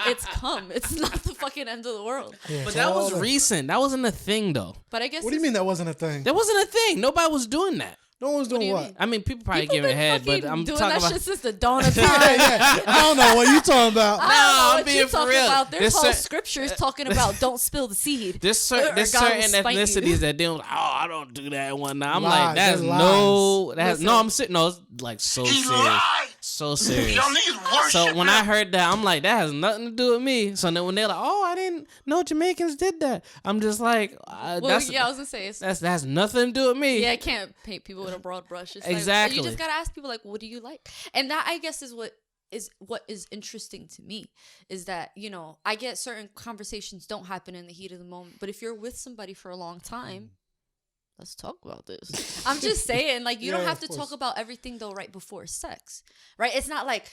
It's cum. It's not the fucking end of the world. Yeah, But so that all was recent. That wasn't a thing, though. But I guess What do you mean that wasn't a thing? That wasn't a thing. Nobody was doing that. No one's do doing you what? mean? I mean, people probably people giving been head, but fucking I'm doing talking that about. shit since the dawn of Yeah, time. yeah. I don't know what you talking about. I don't know No, I'm what being you for talking real. about. There's There's whole cer- scriptures talking about don't spill the seed. There's Or certain God will spite you. ethnicities that do. Oh, I don't do that and whatnot. I'm Lies, like, that's they're no. lies. That's no. I'm sitting. No, it's like so serious. So serious. So when I heard that, I'm like, that has nothing to do with me. So then when they're like, oh, I didn't know Jamaicans did that. I'm just like, Well, that's yeah, I was gonna say it's that's has nothing to do with me. yeah, I can't paint people with a broad brush. It's Exactly. Like, you just gotta ask people like, what do you like? And that I guess is what is interesting to me is that, you know, I get certain conversations don't happen in the heat of the moment, but if you're with somebody for a long time, let's talk about this. I'm just saying, like, you don't Yeah, have of to course. talk about everything though right before sex, right? It's not like,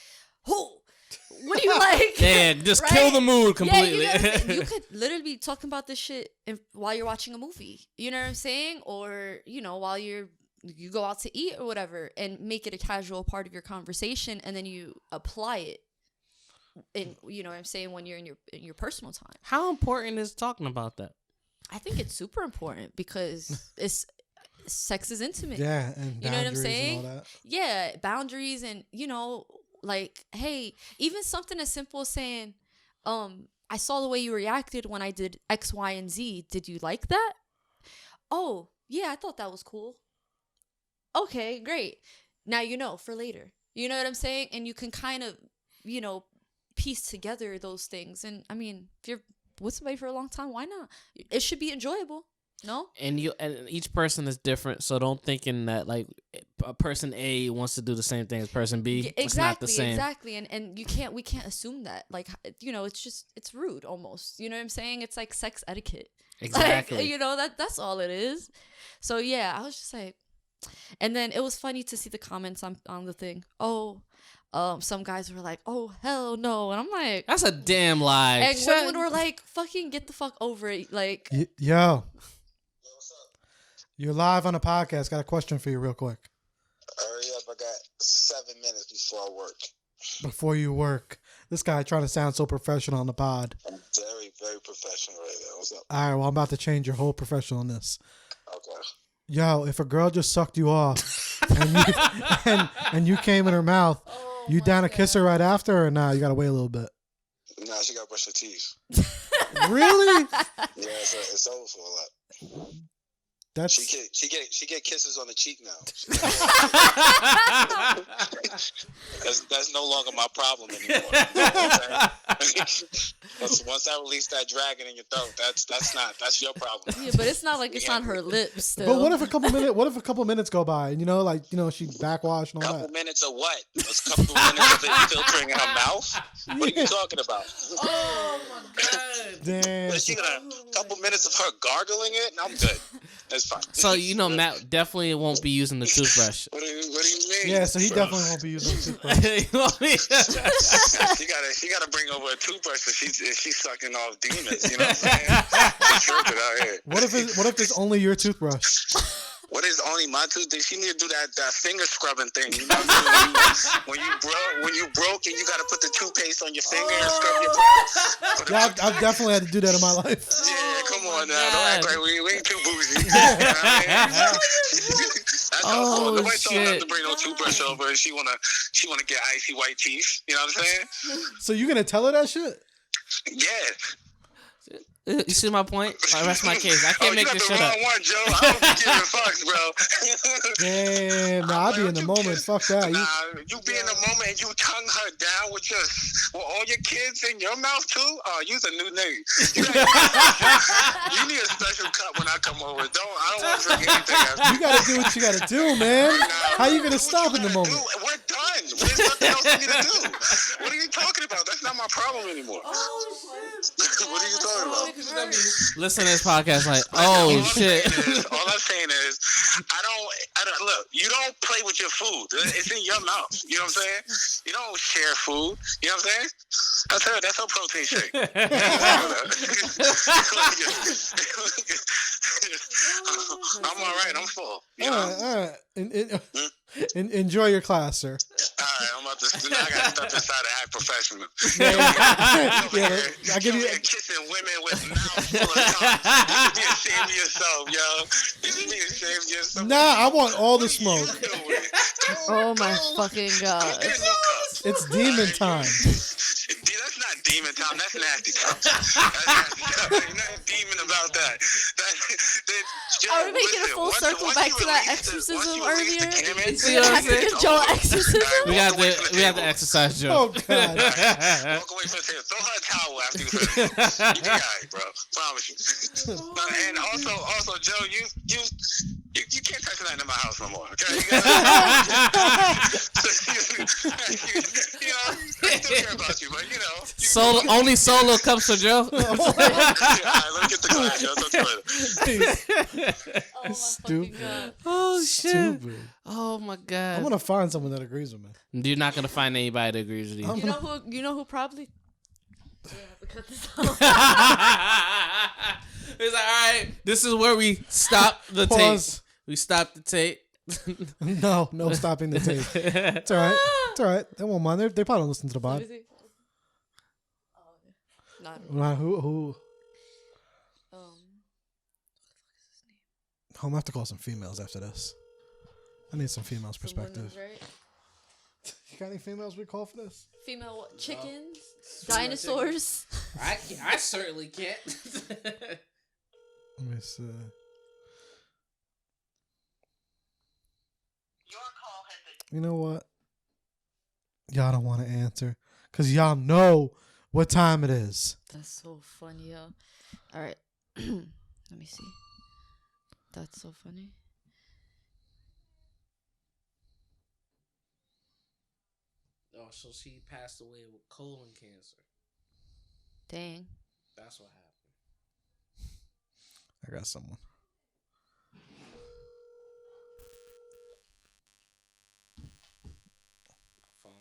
what do you like? Yeah, just Right? kill the mood Yeah, completely. you know what I'm saying? You could literally be talking about this shit while you're watching a movie. You know what I'm saying? Or, you know, while you go out to eat or whatever and make it a casual part of your conversation, and then you apply it in, you know what I'm saying, when you're in your personal time. How important is talking about that? I think it's super important because sex is intimate. Yeah, and You know what I'm boundaries saying? and all that. Yeah, boundaries, and, you know, like, hey, even something as simple as saying, I saw the way you reacted when I did X, Y, and Z. Did you like that? Oh, yeah, I thought that was cool. Okay, great. Now you know for later. You know what I'm saying? And you can kind of, you know, piece together those things. And I mean, if you're with somebody for a long time, why not? It should be enjoyable. No? And each person is different, so don't thinking that like a person A wants to do the same thing as person B. It's not the same. Exactly. And we can't assume that. Like, you know, it's rude almost. You know what I'm saying? It's like sex etiquette. Exactly. Like, you know, that's all it is. So yeah, I was just like, and then it was funny to see the comments on the thing. Oh, some guys were like, oh, hell no. And I'm like, That's a damn lie. and women were like, fucking get the fuck over it. Like, Yo. You're live on a podcast. Got a question for you real quick. Hurry up, I got 7 minutes before I work. Before you work. This guy trying to sound so professional on the pod. I'm very, very professional right now. What's up? All right, well, I'm about to change your whole professionalness. Okay. Yo, if a girl just sucked you off and you came in her mouth, you down to kiss her right after, or nah, you got to wait a little bit? Nah, she got to brush her teeth. Really? Yeah, it's over for a lot. That's She get kisses on the cheek now. That's no longer my problem anymore. You know what I'm saying? Once I release that dragon in your throat, that's your problem. yeah, but it's not like it's on her lips still. But what if a couple minutes go by and she backwash and all Couple that? minutes of what? A couple minutes of it filtering in her mouth? What are you talking about? Oh my god. Damn. But she got a couple minutes of her gargling it, and I'm good. That's fine. So you know Matt definitely won't be using the toothbrush. What do you mean? Yeah, so he definitely won't be using the toothbrush. You know what I mean? She gotta bring over a toothbrush if she's sucking off demons. You know what I'm saying? She's tripping out here. What if it's only your toothbrush? What is only my toothbrush? She need to do that finger scrubbing thing. You know what I mean? When you broke and you gotta put the toothpaste on your finger and scrub your teeth. Yeah, I've definitely had to do that in my life. Yeah, come on now. God. Don't act like we ain't too bougie. You know what I mean? That's our fault. Nobody told us to bring no toothbrush over and she wanna get icy white teeth. You know what I'm saying? So you gonna tell her that shit? Yeah. You see my point? I rest my case. I can't make this shit you got up. the wrong one, Joe. I don't be giving fucks, bro. Damn, nah, I'll be in the moment. Fuck that. Nah, you be in the moment and you tongue her down with all your kids in your mouth too? Oh, you's a new nigga. You need a special cut when I come over. I don't want to drink anything else. You gotta do what you gotta do, man. How you gonna stop in the moment? We're done. There's nothing else for me to do. What are you talking about? That's not my problem anymore. What are you talking about? Listen to this podcast like, oh shit. All I'm saying is, I don't look, you don't play with your food. It's in your mouth. You know what I'm saying? You don't share food. You know what I'm saying? That's her protein shake. I'm all right. I'm full. You know? All right. Enjoy your class, sir. All right, I'm about to. Now I gotta step inside and act professional. I give you kissing women with mouths full of tongue. You should be ashamed of yourself, yo. You should be ashamed of yourself. Nah, I want all the smoke. Oh my fucking god. It's demon time. That's not demon time. That's nasty time. Ain't nothing demon about that. Are we making a full circle back to that exorcism earlier? You know what I'm saying? Joe exorcism? We have to exercise Joe. Oh God. Walk away from the table. Throw her a towel after you finish. You be all right, bro. Promise you. And also, Joe, you can't touch nothing in my house no more. Okay? You know, I still care about you, but you know. Only solo cups for Joe. All right, let me get the glass, Joe. Talk to you later. Oh my fucking god. Oh shit. Stupid. Oh my god. I'm gonna find someone that agrees with me. You're not gonna find anybody that agrees with you. You know who probably cut this out. He's like, all right, this is where we stop the Pause. tape. We stop the tape. No stopping the tape. It's all right. It's all right. They won't mind. They probably don't listen to the pod. Who? I'm gonna have to call some females after this. I need some females' perspective. Right? You got any females we call for this? Female what? Chickens? Dinosaurs? I certainly can't. Let me see. You know what? Y'all don't want to answer because y'all know what time it is. That's so funny, yo. All right. Let me see. That's so funny. Oh, so she passed away with colon cancer. Dang. That's what happened. I got someone. Phone.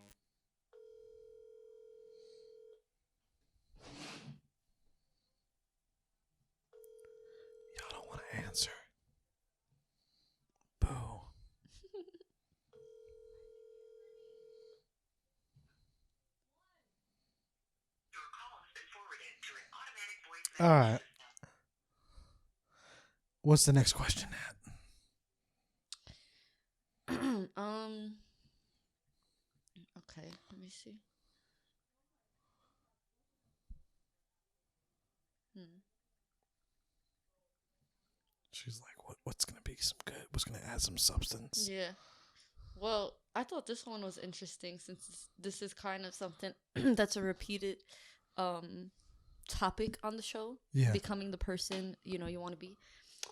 Y'all don't want to answer. Boo. All right. What's the next question, Nat? Okay, let me see. She's like, what's gonna be some good? What's gonna add some substance? Yeah. Well, I thought this one was interesting since this is kind of something that's a repeated topic on the show. Yeah. Becoming the person, you want to be.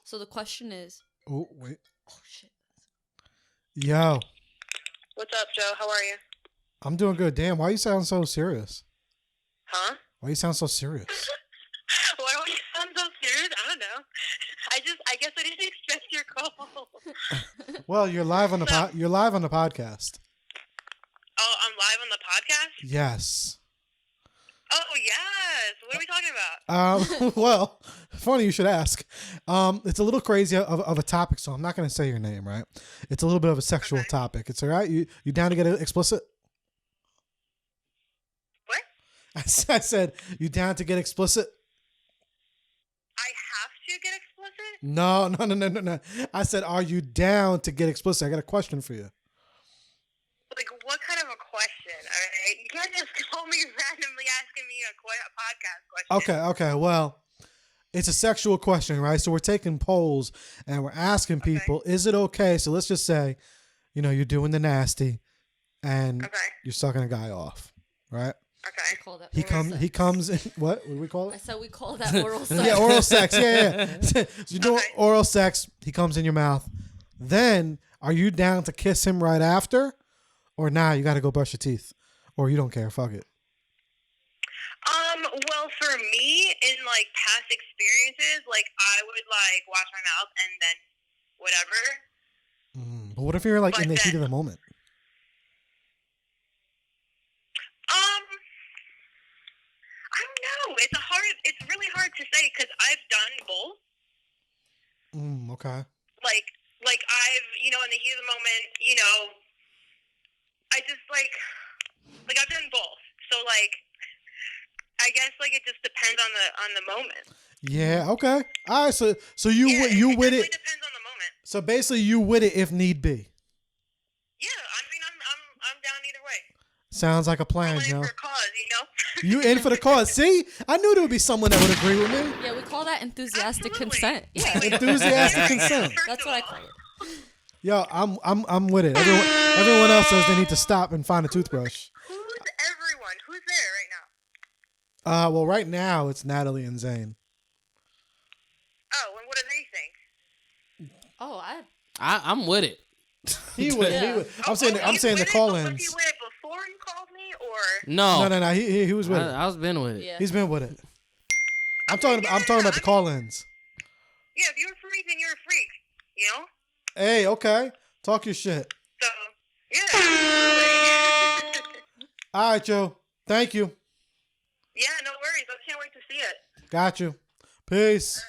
So the question is... Oh, wait. Oh, shit. Yo. What's up, Joe? How are you? I'm doing good. Damn, why you sound so serious? Huh? Why you sound so serious? Why do I sound so serious? I don't know. I guess I didn't expect your call. Well, you're live on the podcast. Oh, I'm live on the podcast? Yes. Oh, yes. What are we talking about? Well, funny you should ask. It's a little crazy of a topic, so I'm not going to say your name, right? It's a little bit of a sexual topic. It's all right? You down to get it explicit? What? I said, you down to get explicit? I have to get explicit? No. I said, are you down to get explicit? I got a question for you. Like, what kind of a question? All right? You can't just call me randomly asking me a podcast question. Okay. Well, it's a sexual question, right? So we're taking polls and we're asking people, is it okay? So let's just say, you're doing the nasty and you're sucking a guy off, right? Okay. We call that He comes in, what do we call I it? said we call that oral sex. Yeah, oral sex. Yeah. So you're doing oral sex. He comes in your mouth. Then are you down to kiss him right after? Or now you got to go brush your teeth? Or you don't care? Fuck it. Well, for me, in past experiences, I would wash my mouth and then whatever. But what if you're like But in the heat then- of the moment? I don't know. It's really hard to say because I've done both. Okay. Like I've, in the heat of the moment, I just like I've done both. So like, I guess like it just depends on the moment. Yeah. Okay. All right. So you Yeah, you it with definitely it? depends on the moment. So basically, you with it if need be. Yeah, I mean, I'm down either way. Sounds like a I'm plan, in Joe. for a cause, You in for the cause? See, I knew there would be someone that would agree with me. Yeah, we call that enthusiastic Absolutely. consent. Yeah, Enthusiastic consent. First that's of what I all, call it. Yo, I'm with it. Everyone else says they need to stop and find a toothbrush. Who's everyone? Who's there right now? Well, right now it's Natalie and Zane. Oh, and what do they think? Oh, I'm with it. He would. Yeah. He would. I'm saying the Was he call-ins. with it before you called me, or? No, No. He was with it. I was been with it. yeah. He's been with it. I'm talking about the call-ins. Yeah, if you're a freak, then you're a freak. Hey, okay. Talk your shit. So, yeah. All right, Joe. Thank you. Yeah, no worries. I can't wait to see it. Got you. Peace.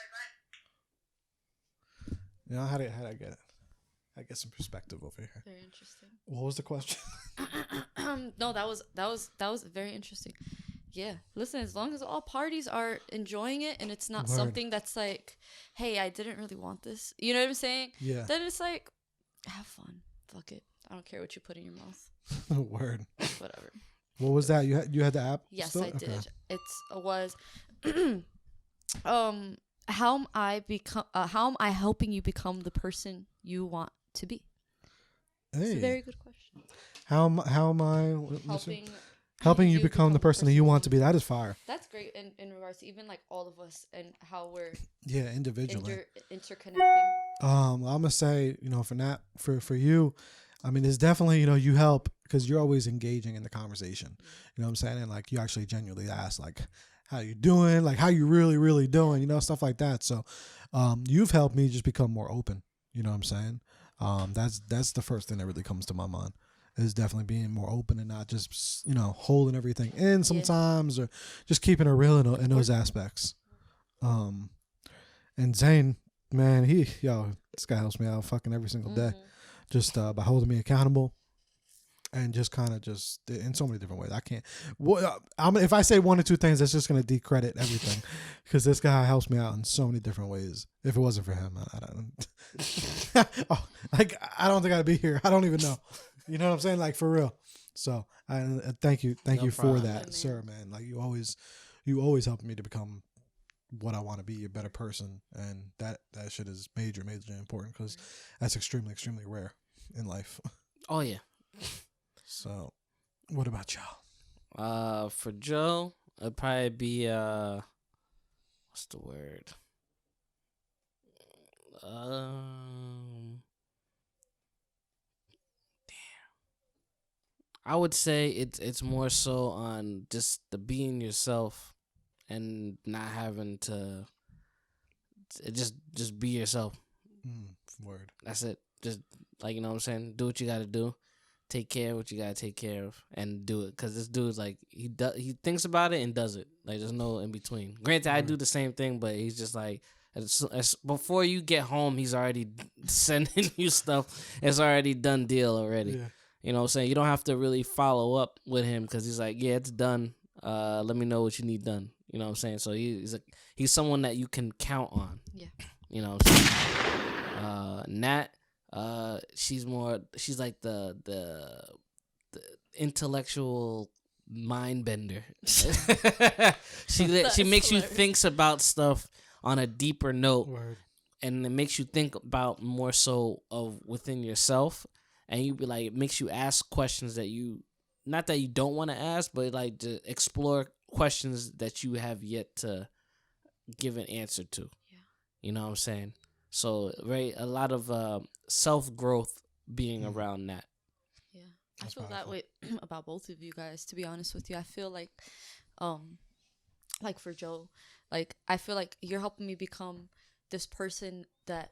How did I get it? I get some perspective over here. Very interesting. What was the question? No, that was very interesting. Yeah, listen, as long as all parties are enjoying it and it's not Word. something that's like, hey, I didn't really want this. You know what I'm saying? Yeah. Then it's like, have fun. Fuck it. I don't care what you put in your mouth. Word. Whatever. What was that? You had the app? Yes, still? I Okay. did. It was how am I helping you become the person you want to be? It's a Hey. very good question. How am I Helping you become the person that you want to be? That is fire. That's great in regards to even like all of us and how we're Yeah, individually. interconnecting. I'm gonna say, for you, I mean, it's definitely, you help because you're always engaging in the conversation. You know what I'm saying? And like you actually genuinely ask like, how you doing? Like how you really, really doing? Stuff like that. So, you've helped me just become more open. You know what I'm saying? That's the first thing that really comes to my mind. Is definitely being more open and not just holding everything in sometimes or just keeping it real in those aspects. And Zane, man, this guy helps me out fucking every single day, just by holding me accountable and just kind of just in so many different ways. I can't. If I say one or two things, that's just gonna decredit everything because this guy helps me out in so many different ways. If it wasn't for him, I don't. I don't think I'd be here. I don't even know. You know what I'm saying? Like for real. So I thank you No for problem. that, Man. sir, man. Like you always help me to become what I want to be, a better person, and that shit is major important because that's extremely rare in life. Oh yeah. So, what about y'all? For Joe, it'd probably be what's the word? I would say it's more so on just the being yourself and not having to just be yourself. Word. That's it. Just like, you know what I'm saying? Do what you got to do. Take care of what you got to take care of and do it. Because this dude's like, he thinks about it and does it. Like, there's no in between. Granted, I do the same thing, but he's just like, before you get home, he's already sending you stuff. It's already done deal already. Yeah. You know what I'm saying? You don't have to really follow up with him because he's like, yeah, it's done. Let me know what you need done. You know what I'm saying? So he's someone that you can count on. Yeah. You know what I'm saying? Nat, she's like the intellectual mind bender. she makes you think about stuff on a deeper note. Word. And it makes you think about more so of within yourself. And you be like, it makes you ask questions that not that you don't want to ask, but like to explore questions that you have yet to give an answer to. Yeah. You know what I'm saying? So, right, a lot of self-growth being around that. Yeah. That's I feel that powerful. way about both of you guys, to be honest with you. I feel like for Joe, like I feel like you're helping me become this person that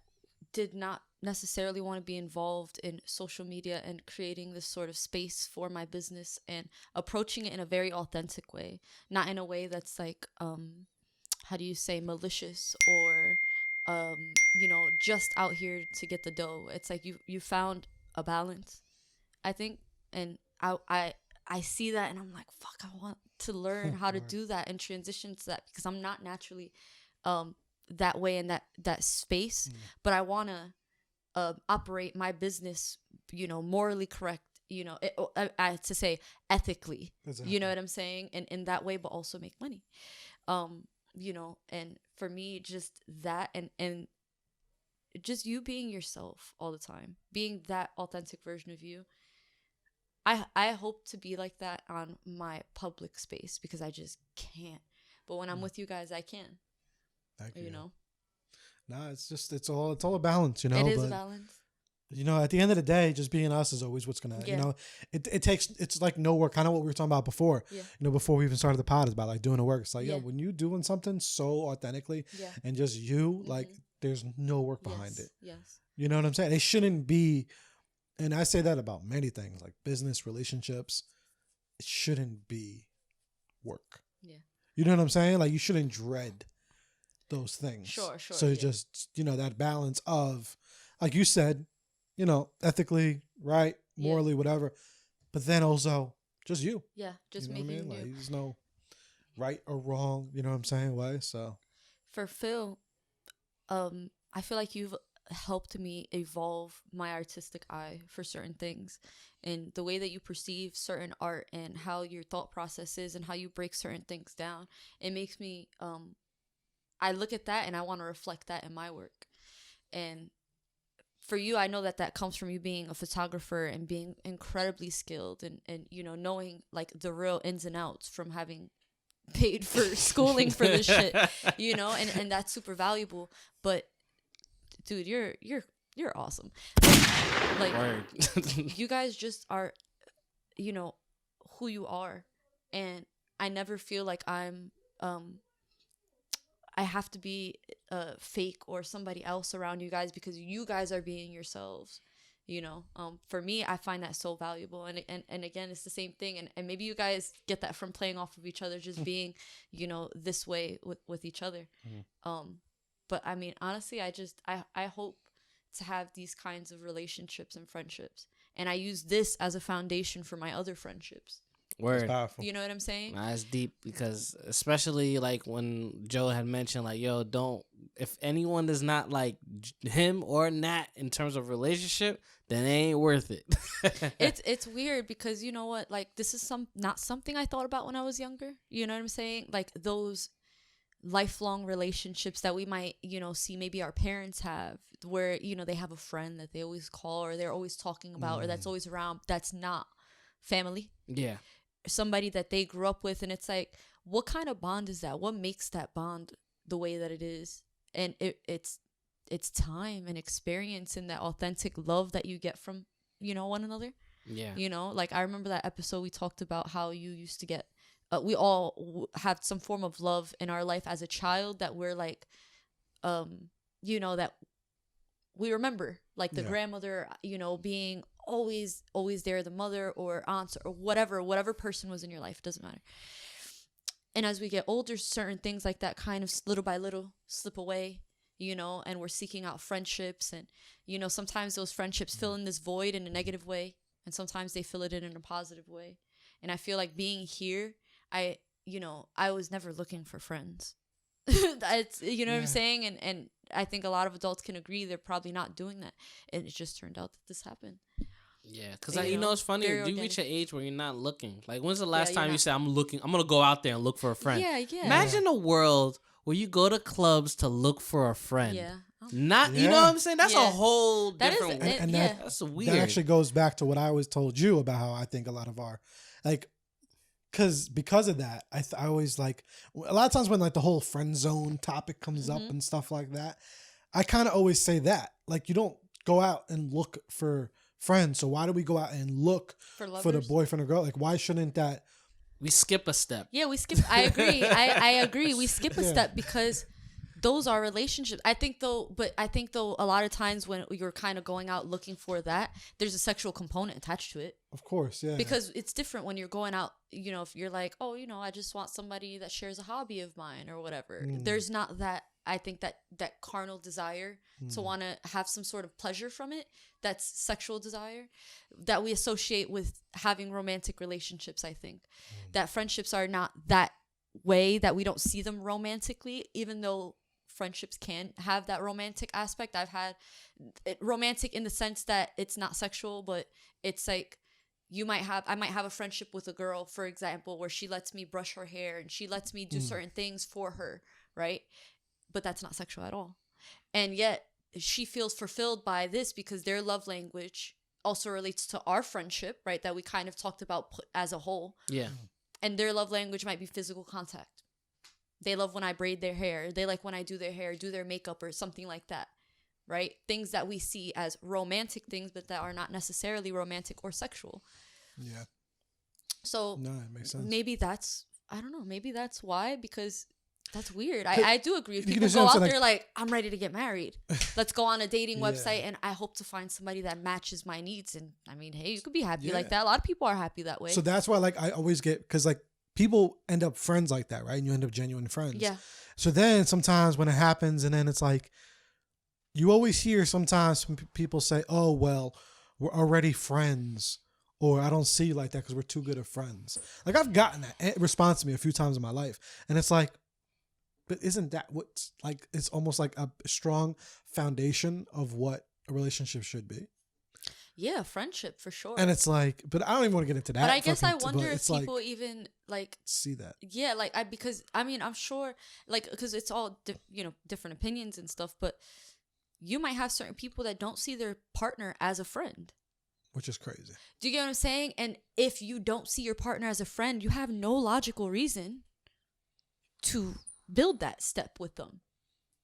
did not necessarily want to be involved in social media and creating this sort of space for my business and approaching it in a very authentic way, not in a way that's like how do you say, malicious or just out here to get the dough. It's like you found a balance, I think, and I see that and I'm like, fuck, I want to learn how to do that and transition to that, because I'm not naturally that way in that space, but I want to operate my business, morally correct, I to say ethically, Exactly. you know what I'm saying? And in that way, but also make money. And for me, just that and just you being yourself all the time, being that authentic version of you. I hope to be like that on my public space, because I just can't. But when I'm with you guys, I can. Thank you. You know? No, it's all a balance, It is a balance. At the end of the day, just being us is always what's gonna, it's like no work, kind of what we were talking about before. Yeah. Before we even started the pod, is about like doing the work. It's like, when you doing something so authentically and just you, like there's no work behind it. Yes. You know what I'm saying? It shouldn't be, and I say that about many things, like business, relationships. It shouldn't be work. Yeah. You know what I'm saying? Like you shouldn't dread those things. Sure. So just, that balance of, like you said, ethically, right, morally, whatever, but then also just you. Yeah, just you know making what I mean? you. Like there's no right or wrong, you know what I'm saying, way. So For Phil, I feel like you've helped me evolve my artistic eye for certain things, and the way that you perceive certain art and how your thought process is and how you break certain things down. It makes me I look at that and I want to reflect that in my work. And for you, I know that comes from you being a photographer and being incredibly skilled and knowing like the real ins and outs from having paid for schooling for this shit, and that's super valuable. But dude, you're awesome. Like you guys just are, who you are. And I never feel like I'm I have to be fake or somebody else around you guys, because you guys are being yourselves. For me, I find that so valuable. And again, it's the same thing. And maybe you guys get that from playing off of each other, just being, this way with each other. But I mean, honestly, I hope to have these kinds of relationships and friendships. And I use this as a foundation for my other friendships. Word. Powerful. You know what I'm saying? That's deep, because especially like when Joe had mentioned like, yo, if anyone is not like him or Nat in terms of relationship, then it ain't worth it. It's weird, because you know what, like this is not something I thought about when I was younger. You know what I'm saying? Like those lifelong relationships that we might, see maybe our parents have, where, they have a friend that they always call or they're always talking about or that's always around. That's not family. Yeah. Somebody that they grew up with, and it's like, what kind of bond is that? What makes that bond the way that it is? And it's time and experience and that authentic love that you get from, one another. Yeah. Like I remember that episode we talked about how you used to get, we all have some form of love in our life as a child that we're like, that we remember, like the grandmother, being always there, the mother or aunts or whatever person was in your life, it doesn't matter. And as we get older, certain things like that kind of little by little slip away, and we're seeking out friendships, and sometimes those friendships fill in this void in a negative way, and sometimes they fill it in a positive way. And I feel like being here, I was never looking for friends. That's, what I'm saying? And I think a lot of adults can agree they're probably not doing that. And it just turned out that this happened. Yeah, because it's funny. You reach an age where you're not looking. Like, when's the last time you said, I'm going to go out there and look for a friend? Yeah. Imagine a world where you go to clubs to look for a friend. Yeah. You know what I'm saying? That's a whole different... That's weird. That actually goes back to what I always told you about how I think a lot of our... like, because of that, I always like... a lot of times when like the whole friend zone topic comes up and stuff like that, I kind of always say that. Like, you don't go out and look for friends, so why do we go out and look for the boyfriend or girl? Like, why shouldn't that... We skip a step. Yeah, we skip... I agree. I agree. We skip a step because those are relationships. I think though a lot of times when you're kind of going out looking for that, there's a sexual component attached to it. Of course, yeah. Because it's different when you're going out, you know, if you're like, oh, you know, I just want somebody that shares a hobby of mine or whatever. There's not that, I think that carnal desire to want to have some sort of pleasure from it. That's sexual desire that we associate with having romantic relationships. I think that friendships are not that way, that we don't see them romantically, even though friendships can have that romantic aspect. I've had it romantic in the sense that it's not sexual, but it's like I might have a friendship with a girl, for example, where she lets me brush her hair and she lets me do certain things for her, right? But that's not sexual at all. And yet she feels fulfilled by this because their love language also relates to our friendship, right? That we kind of talked about as a whole. Yeah. And their love language might be physical contact. They love when I braid their hair. They like when I do their hair, do their makeup or something like that, right? Things that we see as romantic things, but that are not necessarily romantic or sexual. Yeah. So no, it makes sense. Maybe that's, I don't know, maybe that's why, because that's weird. I do agree. People can go out like, there like, I'm ready to get married. Let's go on a dating website and I hope to find somebody that matches my needs. And I mean, hey, you could be happy like that. A lot of people are happy that way. So that's why like I always get, because like people end up friends like that, right? And you end up genuine friends. Yeah. So then sometimes when it happens and then it's like, you always hear sometimes people say, oh, well, we're already friends. Or I don't see you like that because we're too good of friends. Like I've gotten that response to me a few times in my life. And it's like, but isn't that what's like, it's almost like a strong foundation of what a relationship should be. Yeah, friendship for sure. And it's like, but I don't even want to get into that. But I guess I wonder if people like, even like see that. Yeah, like because I mean, I'm sure like, because it's all, different opinions and stuff, but you might have certain people that don't see their partner as a friend. Which is crazy. Do you get what I'm saying? And if you don't see your partner as a friend, you have no logical reason to build that step with them.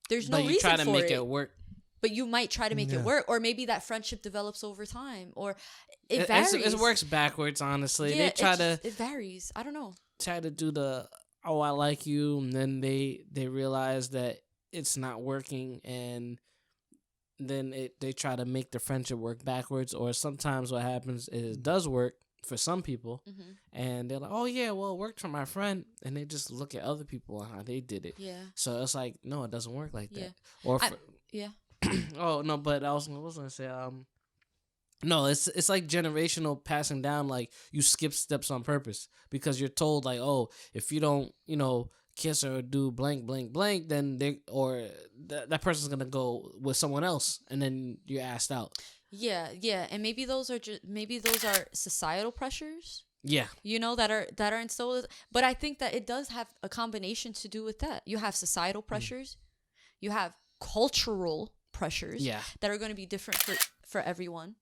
There's no reason for it. But you try to make it work. But you might try to make it work. Or maybe that friendship develops over time. Or it varies. It works backwards, honestly. Yeah, it varies. I don't know. Try to do the, oh, I like you. And then they realize that it's not working. And then they try to make the friendship work backwards. Or sometimes what happens is it does work for some people, and they're like, oh yeah, well, it worked for my friend, and they just look at other people and how they did it. Yeah. So it's like, no, it doesn't work like that. Or oh no, but I was gonna say, no, it's like generational passing down. Like you skip steps on purpose because you're told like, oh, if you don't, kiss or do blank, blank, blank, then that person's gonna go with someone else, and then you're asked out. Yeah, and maybe those are societal pressures. Yeah, that are instilled. But I think that it does have a combination to do with that. You have societal pressures, you have cultural pressures. That are going to be different for everyone.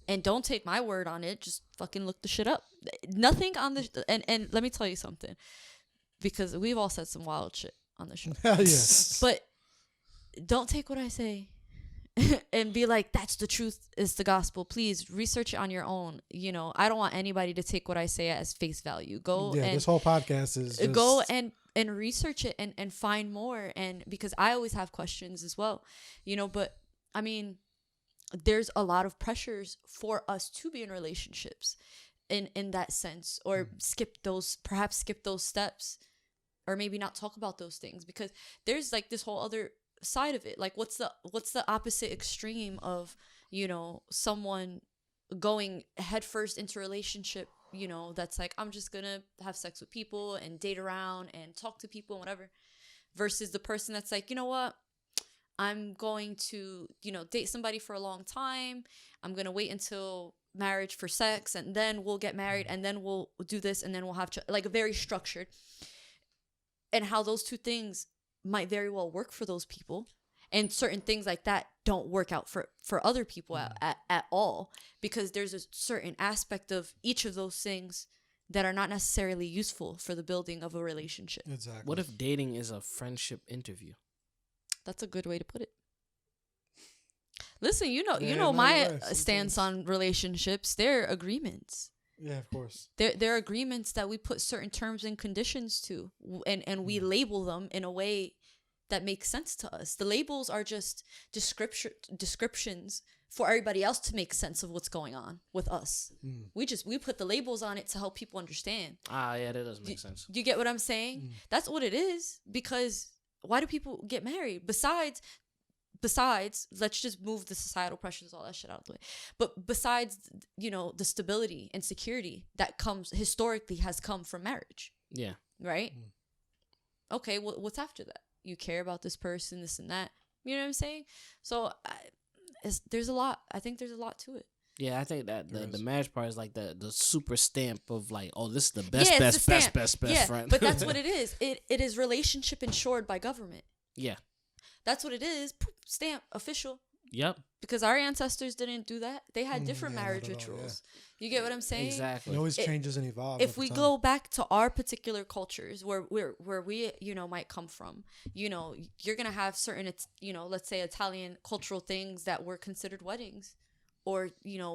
And don't take my word on it. Just fucking look the shit up. Nothing on the and let me tell you something. Because we've all said some wild shit on the show. Hell yes. But don't take what I say and be like, that's the truth, is the gospel. Please research it on your own. I don't want anybody to take what I say as face value. This whole podcast is just... Go and research it and find more. And because I always have questions as well, but I mean, there's a lot of pressures for us to be in relationships in that sense, or skip those steps. Or maybe not talk about those things, because there's like this whole other side of it. Like what's the opposite extreme of, someone going headfirst into a relationship, that's like, I'm just going to have sex with people and date around and talk to people and whatever, versus the person that's like, you know what? I'm going to, date somebody for a long time. I'm going to wait until marriage for sex, and then we'll get married, and then we'll do this, and then we'll have like very structured. And how those two things might very well work for those people, and certain things like that don't work out for other people at all, because there's a certain aspect of each of those things that are not necessarily useful for the building of a relationship. Exactly. What if dating is a friendship interview? That's a good way to put it. Listen, my stance on relationships. They're agreements. Yeah, of course. There are agreements that we put certain terms and conditions to, and we label them in a way that make sense to us. The labels are just descriptions for everybody else to make sense of what's going on with us. We put the labels on it to help people understand. Yeah, that does make sense. You get what I'm saying? That's what it is. Because why do people get married? Besides, let's just move the societal pressures, all that shit out of the way. But besides, the stability and security that historically has come from marriage. Yeah. Right? Okay, well, what's after that? You care about this person, this and that. You know what I'm saying? So there's a lot. I think there's a lot to it. Yeah, I think that the marriage part is like the super stamp of like, oh, this is the best friend. But that's what it is. It is relationship insured by government. Yeah. That's what it is. Stamp, official. Yep. Because our ancestors didn't do that. They had different marriage rituals. You get what I'm saying? Exactly. It always changes and evolves. If we go back to our particular cultures where we might come from, you're gonna have certain let's say Italian cultural things that were considered weddings, or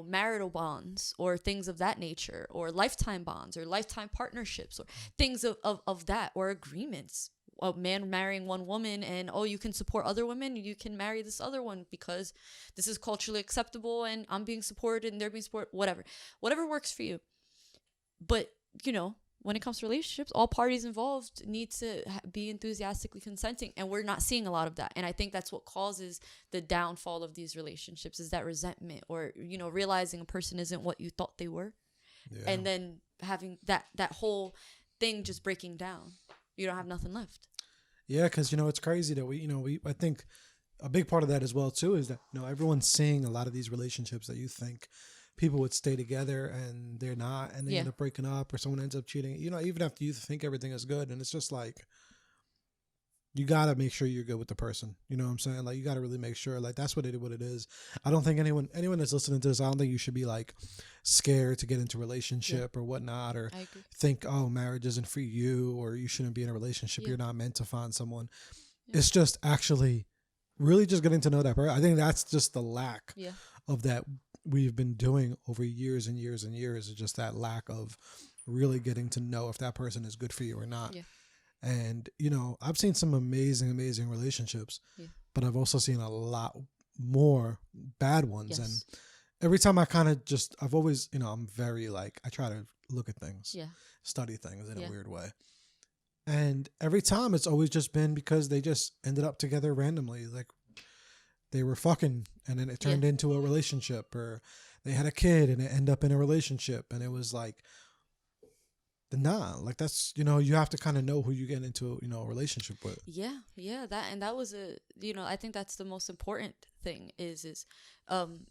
marital bonds, or things of that nature, or lifetime bonds, or lifetime partnerships, or things of that, or agreements. A man marrying one woman, and you can support other women, you can marry this other one because this is culturally acceptable, and I'm being supported and they're being supported, whatever works for you. But when it comes to relationships, all parties involved need to be enthusiastically consenting, and we're not seeing a lot of that. And I think that's what causes the downfall of these relationships, is that resentment, or realizing a person isn't what you thought they were, and then having that whole thing just breaking down. You don't have nothing left. Yeah, because it's crazy that I think a big part of that as well too is that everyone's seeing a lot of these relationships that you think people would stay together and they're not, and they end up breaking up, or someone ends up cheating. Even after you think everything is good, and it's just like, you gotta make sure you're good with the person. You know what I'm saying? Like, you gotta really make sure. Like, that's what it is. I don't think anyone that's listening to this, I don't think you should be like scared to get into a relationship or whatnot, or think, oh, marriage isn't for you, or you shouldn't be in a relationship. You're not meant to find someone. It's just actually really just getting to know that person. I think that's just the lack of that we've been doing over years and years and years, is just that lack of really getting to know if that person is good for you or not. Yeah. And, I've seen some amazing, amazing relationships, but I've also seen a lot more bad ones. And every time I've always, I'm very like, I try to look at things, study things in a weird way. And every time it's always just been because they just ended up together randomly. Like, they were fucking, and then it turned into a relationship, or they had a kid and it ended up in a relationship. And it was like, like, that's, you have to kind of know who you get into, a relationship with. Yeah. That was I think that's the most important thing is, and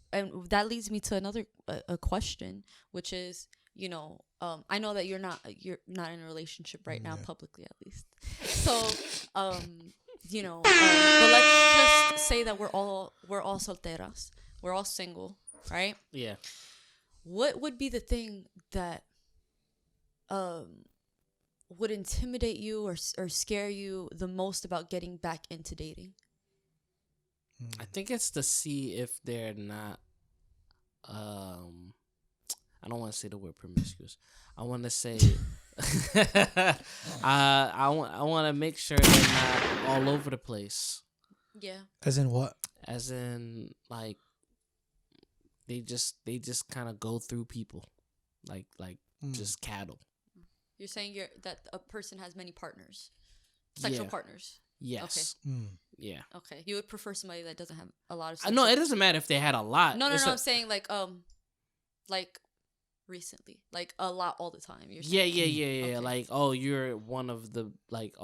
that leads me to another a question, which is, I know that you're not in a relationship right now, publicly at least. So, but let's just say that we're all solteras, we're all single, right? Yeah. What would be the thing that would intimidate you or scare you the most about getting back into dating? I think it's to see if they're not I don't want to say the word promiscuous. I want to say I want to make sure they're not all over the place. Yeah. As in what? As in, like, they just kind of go through people like just cattle. You're saying that a person has many partners, sexual partners. Yes. Okay. Yeah. Okay. You would prefer somebody that doesn't have a lot of. No, it doesn't matter if they had a lot. No. I'm saying like recently, like a lot all the time. You're saying. Yeah. Okay. Like, oh, you're one of the like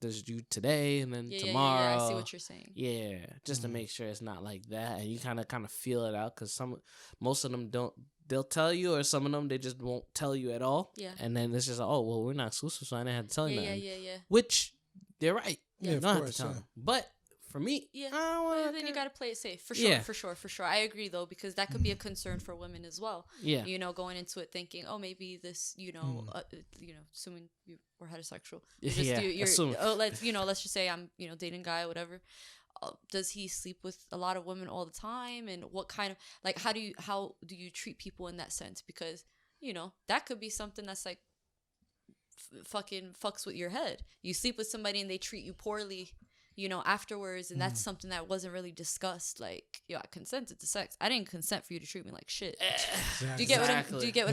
there's you today and then tomorrow. Yeah, I see what you're saying. Yeah, just to make sure it's not like that, and you kind of feel it out, because most of them don't. They'll tell you, or some of them they just won't tell you at all. Yeah. And then it's just like, oh, well, we're not exclusive, so I didn't have to tell you nothing. Yeah. Which they're right. Yeah, you of don't course, have to tell yeah. them. But for me, then you gotta play it safe for sure. I agree though, because that could be a concern for women as well. Yeah. Going into it thinking, oh, maybe this, assuming you were heterosexual. Assuming. Let's just say I'm, dating a guy, whatever. Does he sleep with a lot of women all the time? And what kind of, like, how do you treat people in that sense? Because, that could be something that's like fucking fucks with your head. You sleep with somebody and they treat you poorly, afterwards, and that's something that wasn't really discussed. Like, yo, I consented to sex. I didn't consent for you to treat me like shit. Do you get what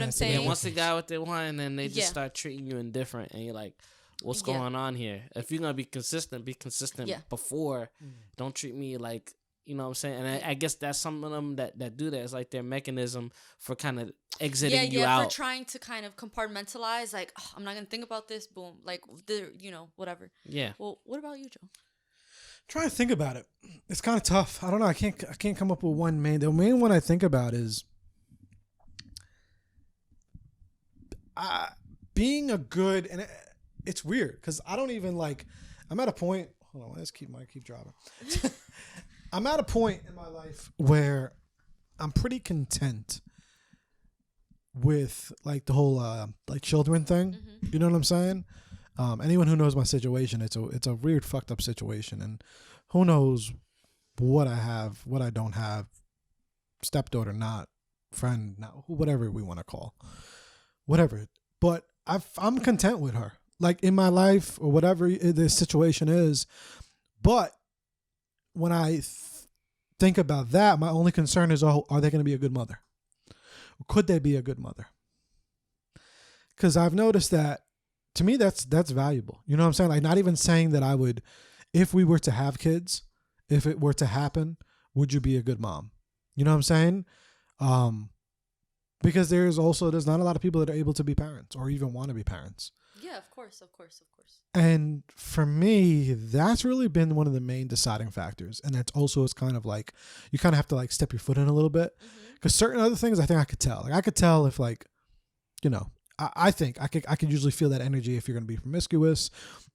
I'm saying? Yeah, once they got what they want, and then they just Yeah. start treating you indifferent, and you're like, what's Yeah. going on here? If you're gonna be consistent Yeah. before. Don't treat me like, you know what I'm saying? And I guess that's some of them that do that. It's like their mechanism for kind of exiting you out. For trying to kind of compartmentalize, like, oh, I'm not gonna think about this. Boom, like whatever. Yeah. Well, what about you, Joe? Trying to think about it. It's kind of tough. I don't know. I can't come up with one main. The main one I think about is being a good, and it's weird because I don't even like. I'm at a point. Hold on. Let's keep driving. I'm at a point in my life where I'm pretty content with like the whole like children thing. You know what I'm saying? Anyone who knows my situation, it's a weird, fucked up situation, and who knows what I have, what I don't have, stepdaughter, not friend, not whatever we want to call, whatever. But I'm content with her, like in my life or whatever the situation is. But when I think about that, my only concern is, are they going to be a good mother? Or could they be a good mother? Because I've noticed that. To me, that's valuable. You know what I'm saying? Like, not even saying that I would, if we were to have kids, if it were to happen, would you be a good mom? You know what I'm saying? Because there's not a lot of people that are able to be parents or even want to be parents. Yeah, of course. And for me, that's really been one of the main deciding factors. And that's also, it's kind of like, you kind of have to like step your foot in a little bit. Because certain other things, I think I could tell. Like, I could tell if like, I think I could usually feel that energy if you're going to be promiscuous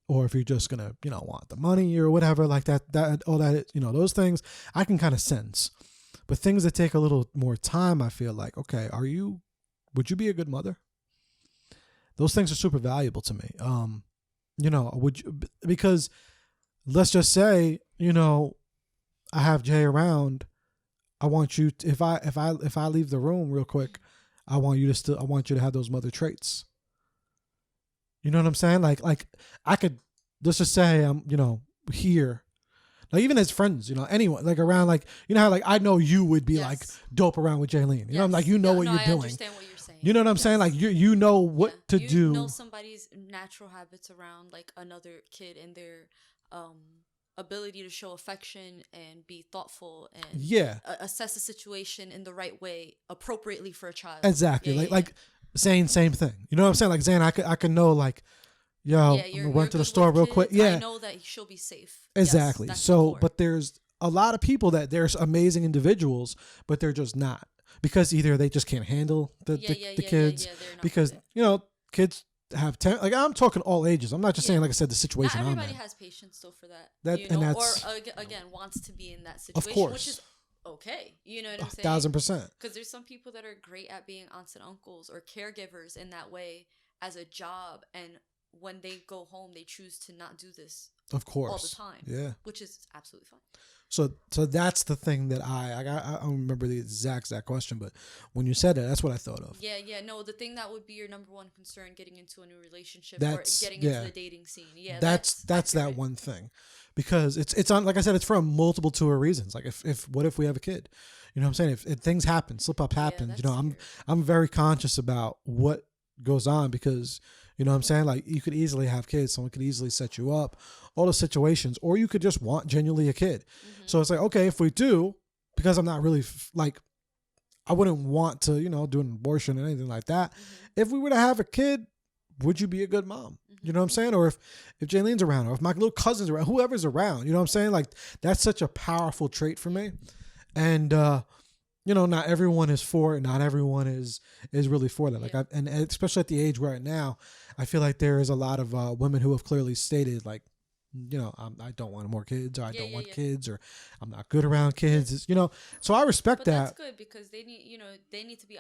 or if you're just going to, want the money or whatever, like that, all that, those things I can kind of sense. But things that take a little more time, I feel like, okay, would you be a good mother? Those things are super valuable to me. Would you, because let's just say, I have Jay around. I want you to, if I leave the room real quick, I want you to have those mother traits. You know what I'm saying? Like I could, let's just say I'm, here, like even as friends, anyone like around, like, how like I know you would be like dope around with Jaylene. You know, I'm like, what you're doing. I understand what you're saying. You know what I'm saying? Like you know what to do. You know somebody's natural habits around like another kid and their ability to show affection and be thoughtful and assess a situation in the right way appropriately for a child. Exactly. Like saying same thing. You know what I'm saying? Like saying I could know like, yo, went to the store real quick. Yeah. I know that she'll be safe. Exactly. Yes, so, but there's a lot of people that there's amazing individuals, but they're just not, because either they just can't handle the kids because, kids have like I'm talking all ages. I'm not just saying, like I said, the situation. Not everybody has patience though for that. Or again wants to be in that situation, of course, which is okay. You know what I'm saying? 1,000%. Because there's some people that are great at being aunts and uncles or caregivers in that way as a job, and when they go home, they choose to not do this. Of course, all the time. Yeah, which is absolutely fine. So that's the thing that I don't remember the exact question, but when you said it, that's what I thought of. Yeah. No, the thing that would be your number one concern getting into a new relationship or getting into the dating scene. Yeah, that's that one thing, because it's on, like I said, it's for a multitude of reasons. Like if what if we have a kid? You know what I'm saying? If things happen, slip up happens. I'm very conscious about what goes on, because you know what I'm saying? Like, you could easily have kids. Someone could easily set you up, all the situations, or you could just want genuinely a kid. So it's like, okay, if we do, because I'm not really like, I wouldn't want to, do an abortion or anything like that. If we were to have a kid, would you be a good mom? You know what I'm saying? Or if Jaylene's around, or if my little cousin's around, whoever's around, you know what I'm saying? Like, that's such a powerful trait for me. And, not everyone is for it. Not everyone is really for that. Like, and especially at the age we're at now, I feel like there is a lot of women who have clearly stated, like, I don't want more kids, or I don't want kids, or I'm not good around kids. It's, so I respect that. That's good, because they need to be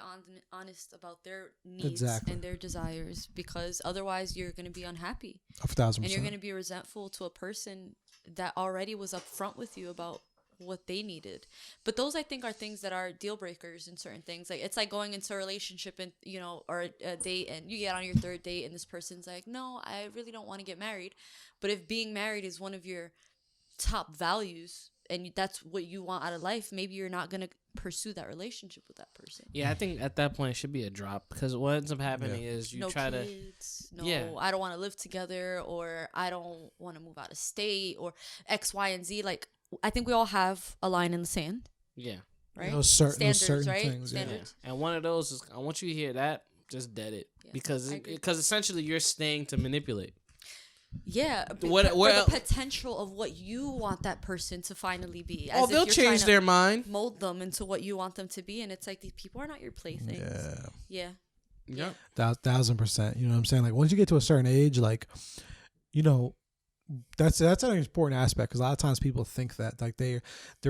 honest about their needs and their desires, because otherwise you're going to be unhappy. 1,000%. And you're going to be resentful to a person that already was upfront with you about what they needed. But those, I think, are things that are deal breakers in certain things. Like, it's like going into a relationship and or a date, and you get on your third date and this person's like, no, I really don't want to get married. But if being married is one of your top values and that's what you want out of life, maybe you're not going to pursue that relationship with that person. Yeah, I think at that point it should be a drop, because what ends up happening is you no try kids, to... Yeah. I don't want to live together, or I don't want to move out of state, or X, Y, and Z. Like, I think we all have a line in the sand. Yeah. Right? Those certain things. Standards. Yeah. And one of those is, I want you to hear that, just dead it. Yeah, Because essentially you're staying to manipulate. Yeah, What the potential of what you want that person to finally be. As if they'll you're change their mind. mold them into what you want them to be, and it's like these people are not your playthings. Yeah. 1,000%. You know what I'm saying? Like once you get to a certain age, like, you know, that's an important aspect, because a lot of times people think that like they're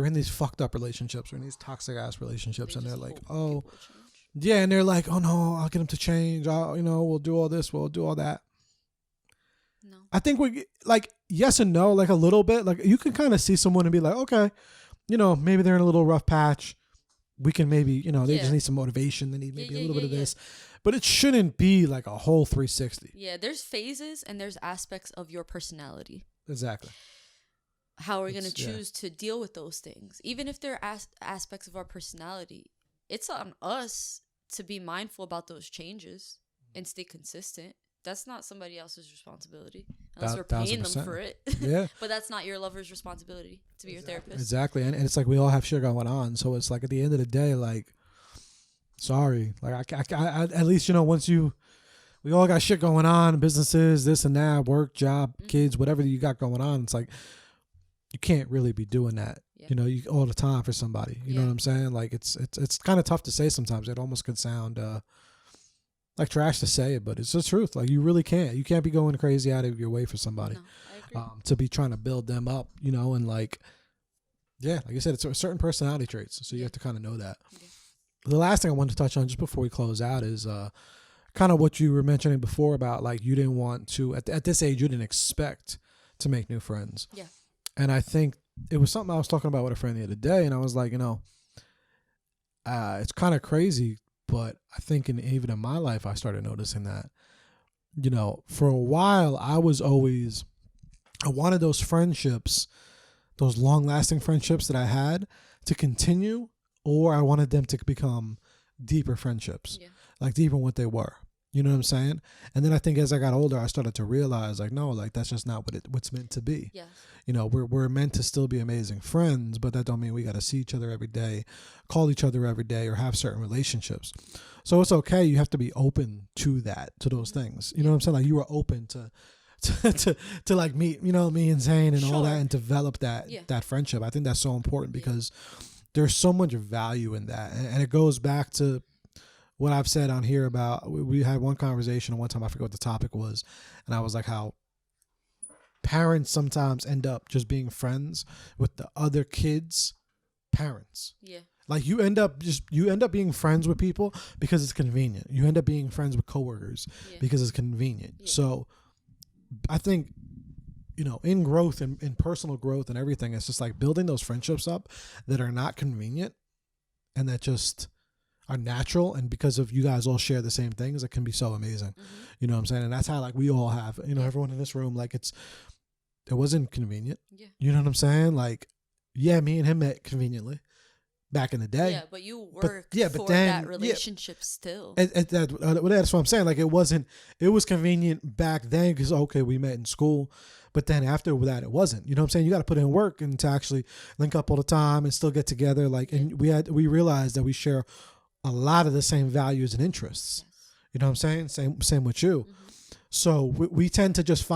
in these fucked up relationships or in these toxic ass relationships, and they're like, oh, yeah, and they're like, oh no, I'll get them to change. We'll do all this, we'll do all that. No. I think we like yes and no, like a little bit. Like you can kind of see someone and be like, okay, you know, maybe they're in a little rough patch. We can maybe, you know, they just need some motivation. They need maybe a little bit of this, but it shouldn't be like a whole 360. Yeah, there's phases and there's aspects of your personality. Exactly. How are we going to choose to deal with those things? Even if they're aspects of our personality, it's on us to be mindful about those changes and stay consistent. That's not somebody else's responsibility unless we're paying them for it. Yeah. But that's not your lover's responsibility to be your therapist. Exactly. And it's like we all have shit going on. So it's like at the end of the day, like, sorry. Like I at least, you know, we all got shit going on, businesses, this and that, work, job, kids, whatever you got going on. It's like you can't really be doing that, you know, all the time for somebody. You know what I'm saying? Like it's kind of tough to say sometimes. It almost could sound like trash to say it, but it's the truth. Like you really can't. You can't be going crazy out of your way for somebody. No, I agree. To be trying to build them up, you know, and like, yeah, like I said, it's a certain personality traits. So you have to kind of know that. Yeah. The last thing I wanted to touch on just before we close out is kind of what you were mentioning before about like you didn't want to, at this age, you didn't expect to make new friends. Yeah. And I think it was something I was talking about with a friend the other day, and I was like, you know, it's kind of crazy. But I think even in my life, I started noticing that, you know, for a while, I wanted those friendships, those long lasting friendships that I had to continue, or I wanted them to become deeper friendships, like deeper than what they were. You know what I'm saying? And then I think as I got older, I started to realize like, no, like that's just not what's meant to be. Yes. You know, we're meant to still be amazing friends, but that don't mean we got to see each other every day, call each other every day, or have certain relationships. So it's okay. You have to be open to that, to those things. You know what I'm saying? Like you were open to like meet, you know, me and Zane and all that, and develop that friendship. I think that's so important because there's so much value in that, and it goes back to what I've said on here about, we had one conversation one time, I forget what the topic was, and I was like how parents sometimes end up just being friends with the other kids' parents. Yeah. Like you end up being friends with people because it's convenient. You end up being friends with coworkers because it's convenient. Yeah. So I think, you know, in growth and in personal growth and everything, it's just like building those friendships up that are not convenient and that just are natural, and because of you guys all share the same things, it can be so amazing. Mm-hmm. You know what I'm saying? And that's how like we all have, you know, everyone in this room, like it wasn't convenient. Yeah. You know what I'm saying? Like, yeah, me and him met conveniently back in the day. Yeah, but you work for that relationship still. That's what I'm saying. Like it was convenient back then because, okay, we met in school. But then after that, it wasn't. You know what I'm saying? You got to put in work and to actually link up all the time and still get together. Like, and we realized that we share a lot of the same values and interests. Yes. You know what I'm saying? Same with you. Mm-hmm. So we tend to just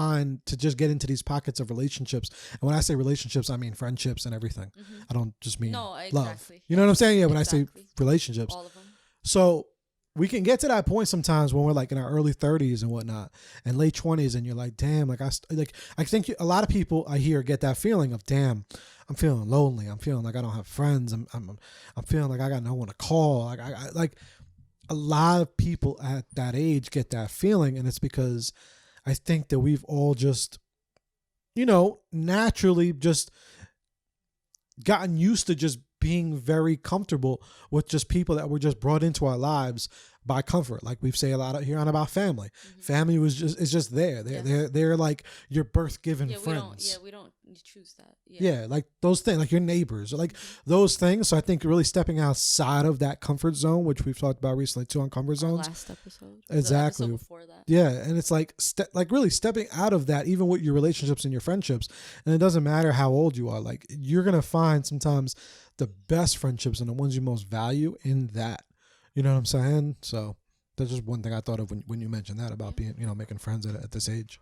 get into these pockets of relationships. And when I say relationships, I mean friendships and everything. Mm-hmm. I don't just mean love. You know what I'm saying? Yeah, when I say relationships. All of them. So we can get to that point sometimes when we're like in our early 30s and whatnot and late 20s, and you're like, damn, like I think a lot of people I hear get that feeling of, damn, I'm feeling lonely. I'm feeling like I don't have friends. I'm feeling like I got no one to call. Like I like a lot of people at that age get that feeling, and it's because I think that we've all just, you know, naturally just gotten used to just being very comfortable with just people that were just brought into our lives by comfort. Like we say a lot here on about family. Mm-hmm. Family is just there. They're like your birth given friends. We don't you choose that. Yeah. Yeah, like those things, like your neighbors, like those things. So I think really stepping outside of that comfort zone, which we've talked about recently too on comfort Our zones. last episode. Exactly. The episode before that. Yeah, and it's like like really stepping out of that, even with your relationships and your friendships. And it doesn't matter how old you are. Like you're gonna find sometimes the best friendships and the ones you most value in that. You know what I'm saying? So that's just one thing I thought of when you mentioned that about being, making friends at this age.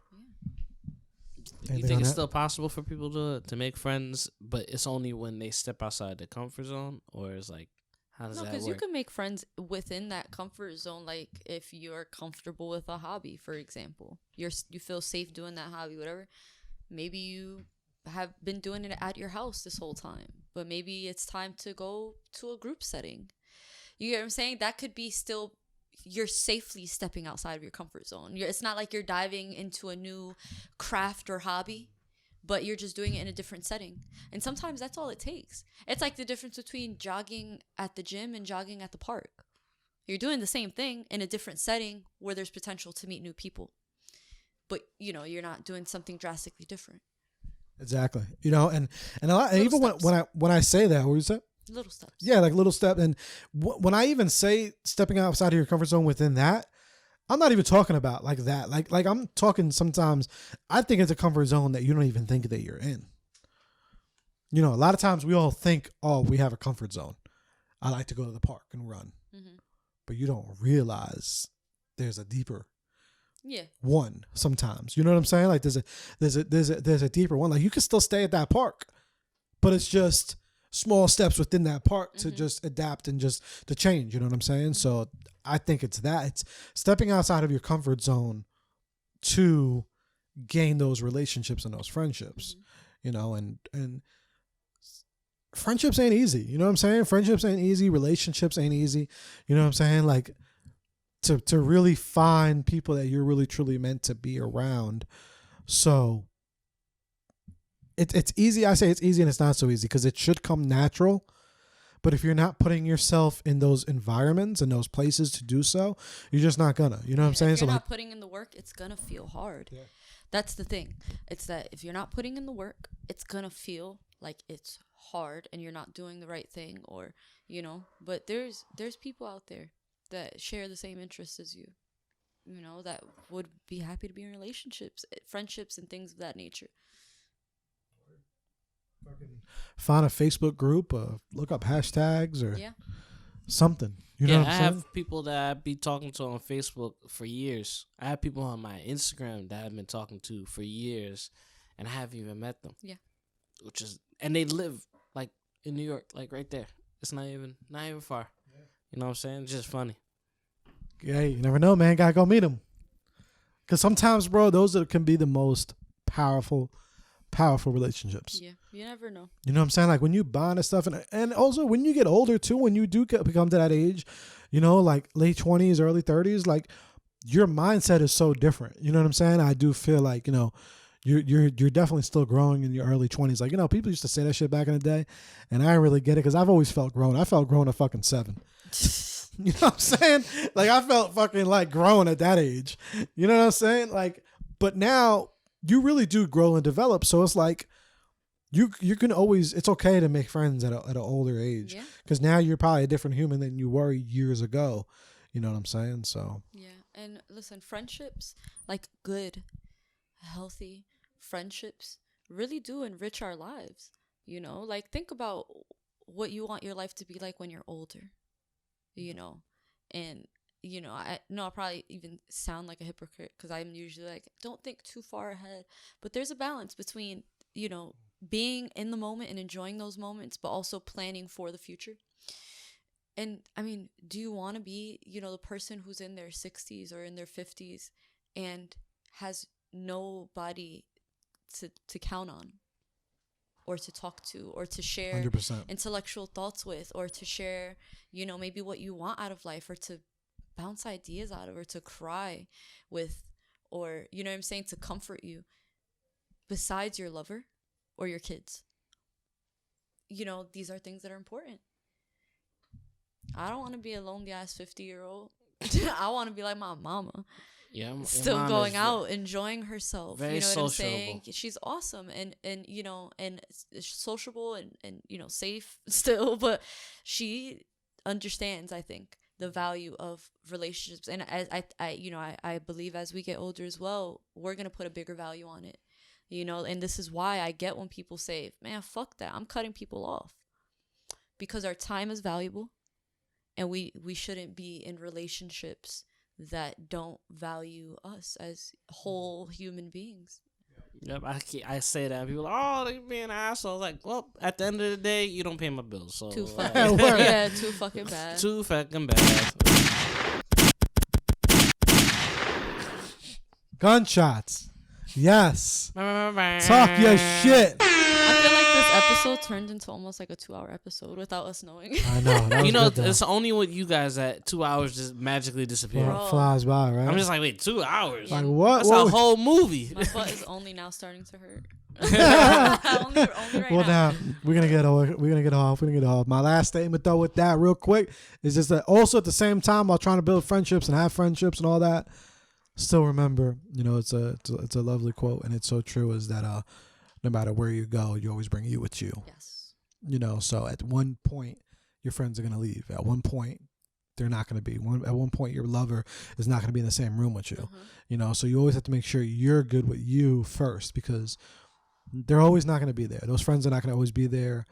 You think it's still possible for people to make friends, but it's only when they step outside the comfort zone, or is like, how does that work? No, because you can make friends within that comfort zone. Like if you're comfortable with a hobby, for example, you feel safe doing that hobby, whatever. Maybe you have been doing it at your house this whole time, but maybe it's time to go to a group setting. You get what I'm saying? That could be still, you're safely stepping outside of your comfort zone. It's not like you're diving into a new craft or hobby, but you're just doing it in a different setting. And sometimes that's all it takes. It's like the difference between jogging at the gym and jogging at the park. You're doing the same thing in a different setting where there's potential to meet new people. But, you're not doing something drastically different. Exactly. And a lot, and even when I say that, what you say? Little steps. Yeah, like little step. And when I even say stepping outside of your comfort zone within that, I'm not even talking about like that. Like I'm talking sometimes, I think it's a comfort zone that you don't even think that you're in. A lot of times we all think, oh, we have a comfort zone. I like to go to the park and run. Mm-hmm. But you don't realize there's a deeper one sometimes. You know what I'm saying? Like there's a deeper one. Like you can still stay at that park, but it's just small steps within that park to just adapt and just to change. You know what I'm saying? So I think it's stepping outside of your comfort zone to gain those relationships and those friendships, and friendships ain't easy. You know what I'm saying? Friendships ain't easy. Relationships ain't easy. You know what I'm saying? Like to really find people that you're really truly meant to be around. So it's easy. I say it's easy and it's not so easy because it should come natural. But if you're not putting yourself in those environments and those places to do so, you're just not gonna. You know what I'm saying? If you're not putting in the work, it's gonna feel hard. Yeah. That's the thing. It's that if you're not putting in the work, it's gonna feel like it's hard and you're not doing the right thing, or But there's people out there that share the same interests as you. That would be happy to be in relationships, friendships, and things of that nature. Find a Facebook group, look up hashtags or something. You know what I'm saying? I have people that I be talking to on Facebook for years. I have people on my Instagram that I've been talking to for years, and I haven't even met them. Yeah, and they live like in New York, like right there. It's not even far. Yeah. You know what I'm saying? It's just funny. Yeah, you never know, man. Gotta go meet them. Because sometimes, bro, those can be the most powerful relationships. Yeah, you never know. You know what I'm saying? Like when you bond and stuff, and also when you get older too, when you do become to that age, like late 20s, early 30s, like your mindset is so different. You know what I'm saying? I do feel like, you're definitely still growing in your early 20s. Like, people used to say that shit back in the day, and I really get it because I've always felt grown. I felt grown at fucking 7. You know what I'm saying? Like I felt fucking like grown at that age. You know what I'm saying? Like, but now you really do grow and develop. So it's like you can always, it's okay to make friends at an older age because now you're probably a different human than you were years ago. You know what I'm saying? So and listen, friendships, like good, healthy friendships, really do enrich our lives. Like think about what you want your life to be like when you're older. And I know I'll probably even sound like a hypocrite because I'm usually like, don't think too far ahead. But there's a balance between, being in the moment and enjoying those moments, but also planning for the future. And I mean, do you want to be, the person who's in their 60s or in their 50s and has nobody to count on? Or to talk to, or to share 100%. intellectual thoughts with, or to share, maybe what you want out of life, or to bounce ideas out of, or to cry with, or, to comfort you, besides your lover or your kids. These are things that are important. I don't want to be a lonely ass 50-year-old. I want to be like my mama. Yeah, your still mom going is out, enjoying herself. very You know what I'm saying? sociable. She's awesome and you know, and sociable and you know, safe still, but she understands, I think, the value of relationships. And as I you know, I believe as we get older as well, we're gonna put a bigger value on it. You know, and this is why I get when people say, man, fuck that, I'm cutting people off. Because our time is valuable, and we shouldn't be in relationships that don't value us as whole human beings. Yep, I say that. People are, oh, they being assholes. Like, well, at the end of the day, you don't pay my bills. So Too like, fucking yeah, too fucking bad. too fucking bad. Gunshots. Yes. Talk your shit. I feel like this episode turned into almost like a 2-hour episode without us knowing. I know. That was You know, good, though. it's only with you guys that 2 hours just magically disappear. Well, flies by, right? I'm just like, wait, 2 hours? like, what? That's What a was- whole movie. My butt is only now starting to hurt. only right Well, now. now we're gonna get off. My last statement, though, with that, real quick, is just that also at the same time, while trying to build friendships and have friendships and all that, still remember, you know, it's a lovely quote, and it's so true. Is that no matter where you go, you always bring you with you. Yes. You know, so at one point, your friends are gonna leave. At one point, they're not gonna be. At one point, your lover is not gonna be in the same room with you. Mm-hmm. You know, so you always have to make sure you're good with you first, because they're always not going to be there. Those friends are not going to always be there,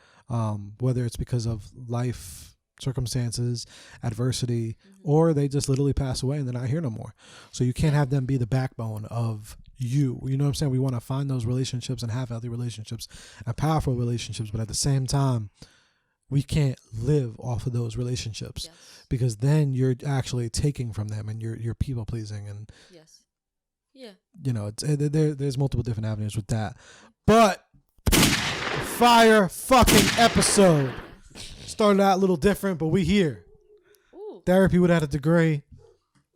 whether it's because of life circumstances, adversity, or they just literally pass away and they're not here no more. So you can't have them be the backbone of you. You know what I'm saying? We want to find those relationships and have healthy relationships and powerful relationships, but at the same time, we can't live off of those relationships, Yes. because then you're actually taking from them and you're people pleasing, and Yes. Yeah. you know, there's multiple different avenues with that. But fire fucking episode. Started out a little different, but we here. Ooh. Therapy without a degree.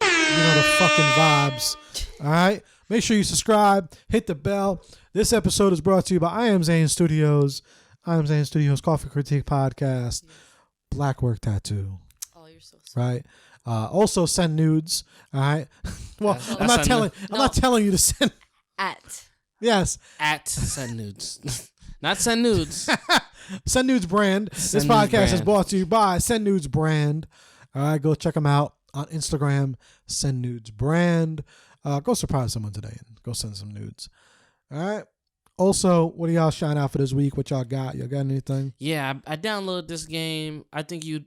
You know the fucking vibes. All right. Make sure you subscribe. Hit the bell. This episode is brought to you by I Am Zane Studios. I Am Zane Studios Coffee Critique Podcast. Black Work Tattoo. Oh, you're so sweet. Right. Also send nudes. All right. Well, That's I'm not telling. No. I'm not telling you to send. At. Yes. At Send Nudes. Not Send Nudes. Send Nudes brand. This Send podcast Nudes is brand. brought to you by Send Nudes brand. All right, go check them out on Instagram. Send Nudes brand. Go surprise someone today and go send some nudes. All right. Also, what do y'all shine out for this week? What y'all got? Y'all got anything? Yeah, I downloaded this game. I think you'd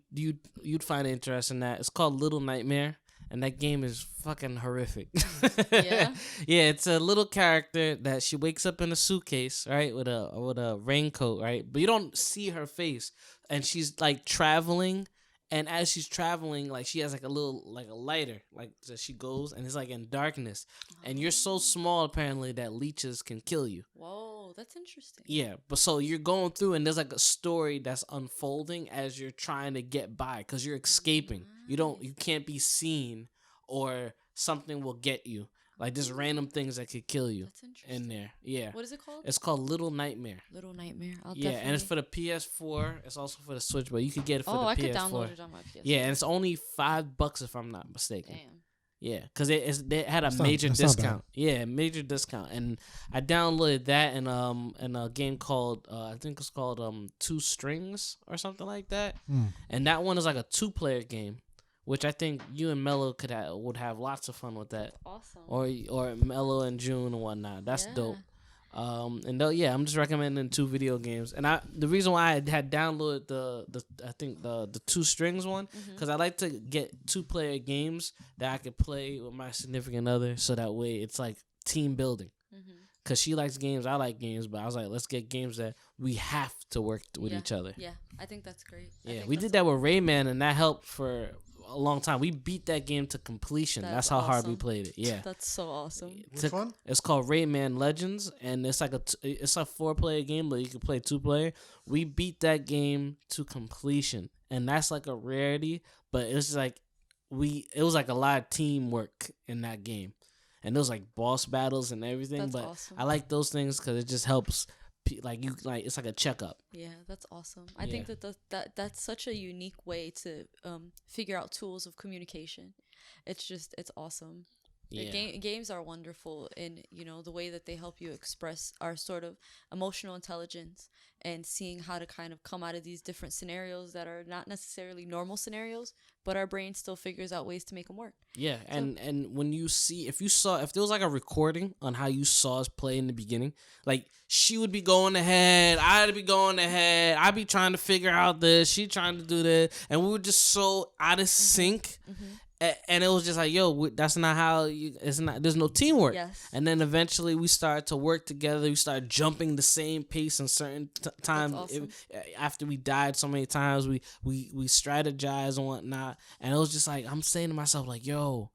find it interesting. That it's called Little Nightmare, and that game is fucking horrific. Yeah? Yeah, it's a little character that she wakes up in a suitcase, right, with a raincoat, right, but you don't see her face, and she's like traveling. And as she's traveling, like she has like a lighter, like that she goes, and it's like in darkness. And you're so small apparently that leeches can kill you. Whoa, that's interesting. Yeah, but so you're going through, and there's like a story that's unfolding as you're trying to get by, because you're escaping. You can't be seen, or something will get you. Like just random things that could kill you That's interesting. in there. Yeah. What is it called? It's called Little Nightmare. Little Nightmare. I'll Yeah, definitely... and it's for the PS4. It's also for the Switch, but you could get it for the PS4. I could download it on my PS4. Yeah, and it's only $5 if I'm not mistaken. Damn. Yeah, because they had a That's not- major that's not bad. discount. Yeah, major discount, and I downloaded that and a game called I think it's called Two Strings or something like that. And that one is like a 2-player game, which I think you and Mello would have lots of fun with that. Awesome. Or Mello and June and whatnot. That's Yeah. dope. I'm just recommending 2 video games. And the reason why I had downloaded the 2 strings one, because I like to get 2-player games that I could play with my significant other, so that way it's like team building. Because she likes games, I like games, but I was like, let's get games that we have to work with each other. Yeah, I think that's great. Yeah, we did that with Rayman, and that helped for a long time. We beat that game to completion. That's how hard we awesome. played it. Yeah. That's so awesome. Which one? It's called Rayman Legends, and it's like it's a 4-player game, but you can play 2-player. We beat that game to completion, and that's like a rarity. But it's like it was like a lot of teamwork in that game, and there was like boss battles and everything. That's but awesome. I like those things because it just helps. It's like a checkup. Yeah, that's awesome. I think that's such a unique way to figure out tools of communication. It's awesome. Yeah. Games are wonderful in, you know, the way that they help you express our sort of emotional intelligence and seeing how to kind of come out of these different scenarios that are not necessarily normal scenarios, but our brain still figures out ways to make them work. Yeah, and when you see, if there was like a recording on how you saw us play in the beginning, like she would be going ahead, I'd be going ahead, I'd be trying to figure out this, she trying to do this, and we were just so out of sync. And it was just like, yo, that's not how it's not, there's no teamwork. Yes. And then eventually we started to work together. We started jumping the same pace in certain times. Awesome. After we died so many times, we strategized and whatnot. And it was just like, I'm saying to myself, like, yo,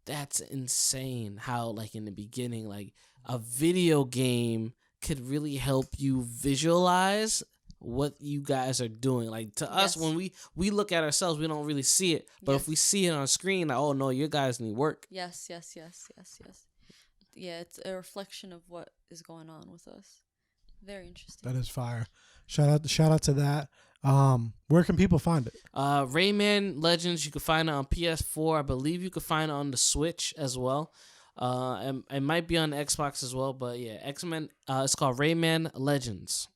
that's insane how, like, in the beginning, like, a video game could really help you visualize what you guys are doing. Like, to us, when we look at ourselves, we don't really see it, but if we see it on screen, like, oh no, you guys need work. Yes. Yeah, it's a reflection of what is going on with us. Very interesting. That is fire. Shout out to that. Where can people find it? Rayman Legends, you can find it on PS4. I believe you can find it on the Switch as well. And it might be on the Xbox as well, but yeah, X-Men, it's called Rayman Legends.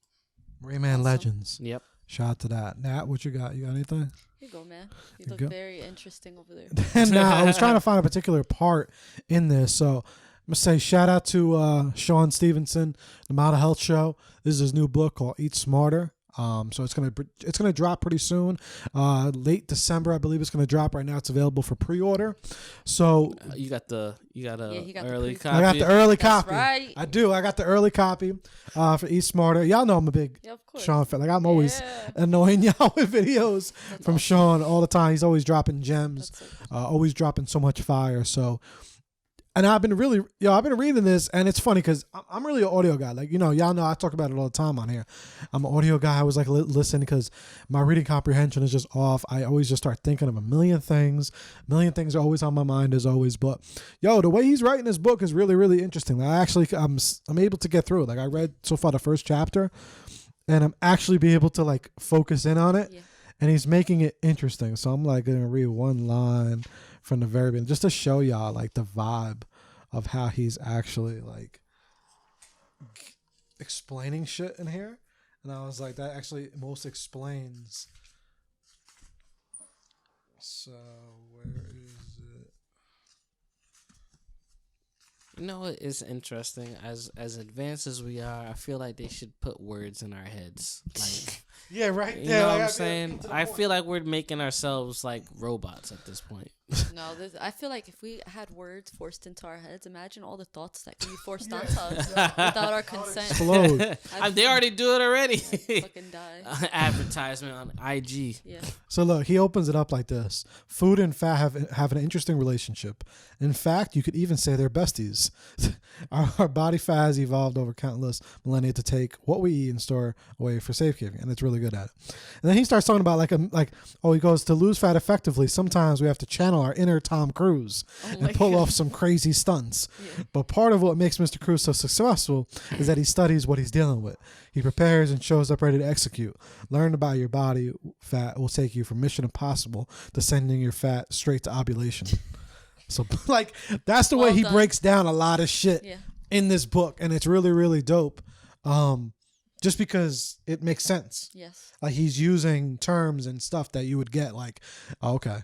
Rayman Legends. Yep. Shout out to that. Nat, what you got? You got anything? Here you go, man. You There look you go. very interesting over there. And I was trying to find a particular part in this, so I'm gonna say shout out to Sean Stevenson, the Mental Health Show. This is his new book called Eat Smarter. So it's gonna drop pretty soon, late December, I believe it's gonna drop. Right now, it's available for pre-order. So You got a he got the early pre- copy. I got the early That's copy. right. I do. I got the early copy for Eat Smarter. Y'all know I'm a big Yeah, of course. Sean fan. Like I'm always Yeah. annoying y'all with videos That's from awesome. Sean all the time. He's always dropping gems, That's it. always dropping so much fire. So, and I've been reading this, and it's funny because I'm really an audio guy. Like, y'all know I talk about it all the time on here. I'm an audio guy. I was like, listen, because my reading comprehension is just off. I always just start thinking of a million things. A million things are always on my mind as always. But the way he's writing this book is really, really interesting. Like, I'm able to get through it. Like I read so far the first chapter, and I'm actually be able to like focus in on it. Yeah. And he's making it interesting. So I'm like going to read one line from the very beginning just to show y'all like the vibe of how he's actually like explaining shit in here. And I was like, that actually most explains. So where is it? You know what is interesting? As advanced as we are, I feel like they should put words in our heads. Like, Yeah, right. you know what I'm saying? I feel like we're making ourselves like robots at this point. No, I feel like if we had words forced into our heads, imagine all the thoughts that can be forced onto us without our consent. Explode. They already do it already. Fucking die. Advertisement on IG. Yeah. So look, he opens it up like this. Food and fat have an interesting relationship. In fact, you could even say they're besties. Our body fat has evolved over countless millennia to take what we eat and store away for safekeeping, and it's really good at it. And then he starts talking about he goes, to lose fat effectively, sometimes we have to channel our inner Tom Cruise and pull off some crazy stunts. Yeah. But part of what makes Mr. Cruise so successful is that he studies what he's dealing with. He prepares and shows up ready to execute. Learn about your body fat will take you from Mission Impossible to sending your fat straight to ovulation. So like that's the way Well he done. breaks down a lot of shit Yeah. in this book, and it's really, really dope. Just because it makes sense. Yes. Like he's using terms and stuff that you would get like, oh, okay,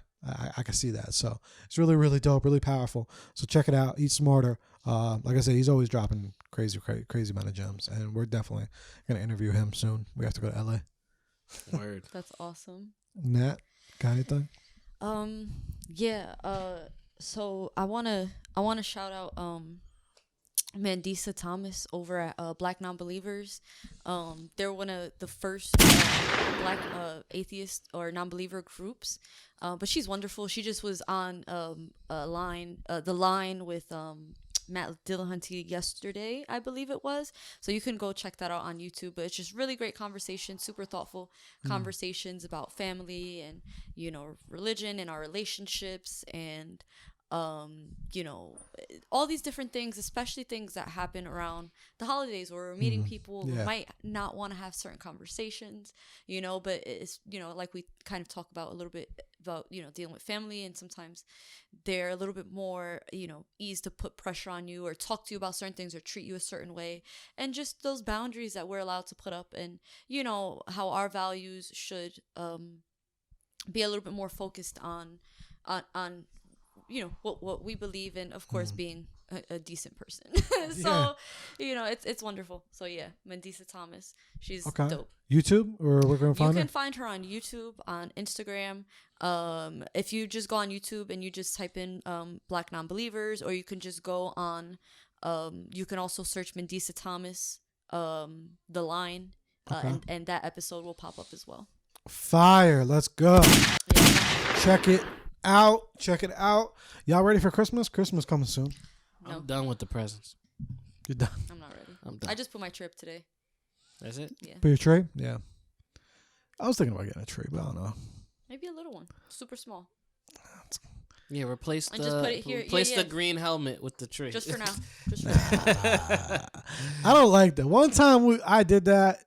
I can see that. So it's really, really dope, really powerful. So check it out. Eat Smarter. Like I said, he's always dropping crazy amount of gems, and we're definitely gonna interview him soon. We have to go to LA. Word. That's awesome. Nat, got anything? Yeah. So I wanna shout out Mandisa Thomas over at Black Non-Believers. They're one of the first Black atheist or non-believer groups. But she's wonderful. She just was on the line with Matt Dillahunty yesterday, I believe it was. So you can go check that out on YouTube. But it's just really great conversation, super thoughtful conversations about family and religion and our relationships and you know, all these different things, especially things that happen around the holidays where we're meeting people who might not want to have certain conversations, you know, but it's, you know, like we kind of talk about a little bit about, you know, dealing with family, and sometimes they're a little bit more, you know, easy to put pressure on you or talk to you about certain things or treat you a certain way, and just those boundaries that we're allowed to put up, and, you know, how our values should be a little bit more focused on you know, what we believe in, of course, being a decent person. So, you know, it's wonderful. So yeah, Mandisa Thomas, she's dope. YouTube, or we're gonna find her? You can find her on YouTube, on Instagram. If you just go on YouTube and you just type in Black Non-Believers, or you can just go on, you can also search Mandisa Thomas, The Line, and that episode will pop up as well. Fire, let's go. Yeah. Check it out. Y'all ready for Christmas? Christmas coming soon. No. I'm done with the presents. You're done. I'm not ready. I'm done. I just put my trip today. That's it? Yeah. For your tree? Yeah. I was thinking about getting a tree, but I don't know. Maybe a little one. Super small. Yeah, replace And just put it here. Replace Yeah. the green helmet with the tree. Just for now. Just for now. I don't like that. One time I did that.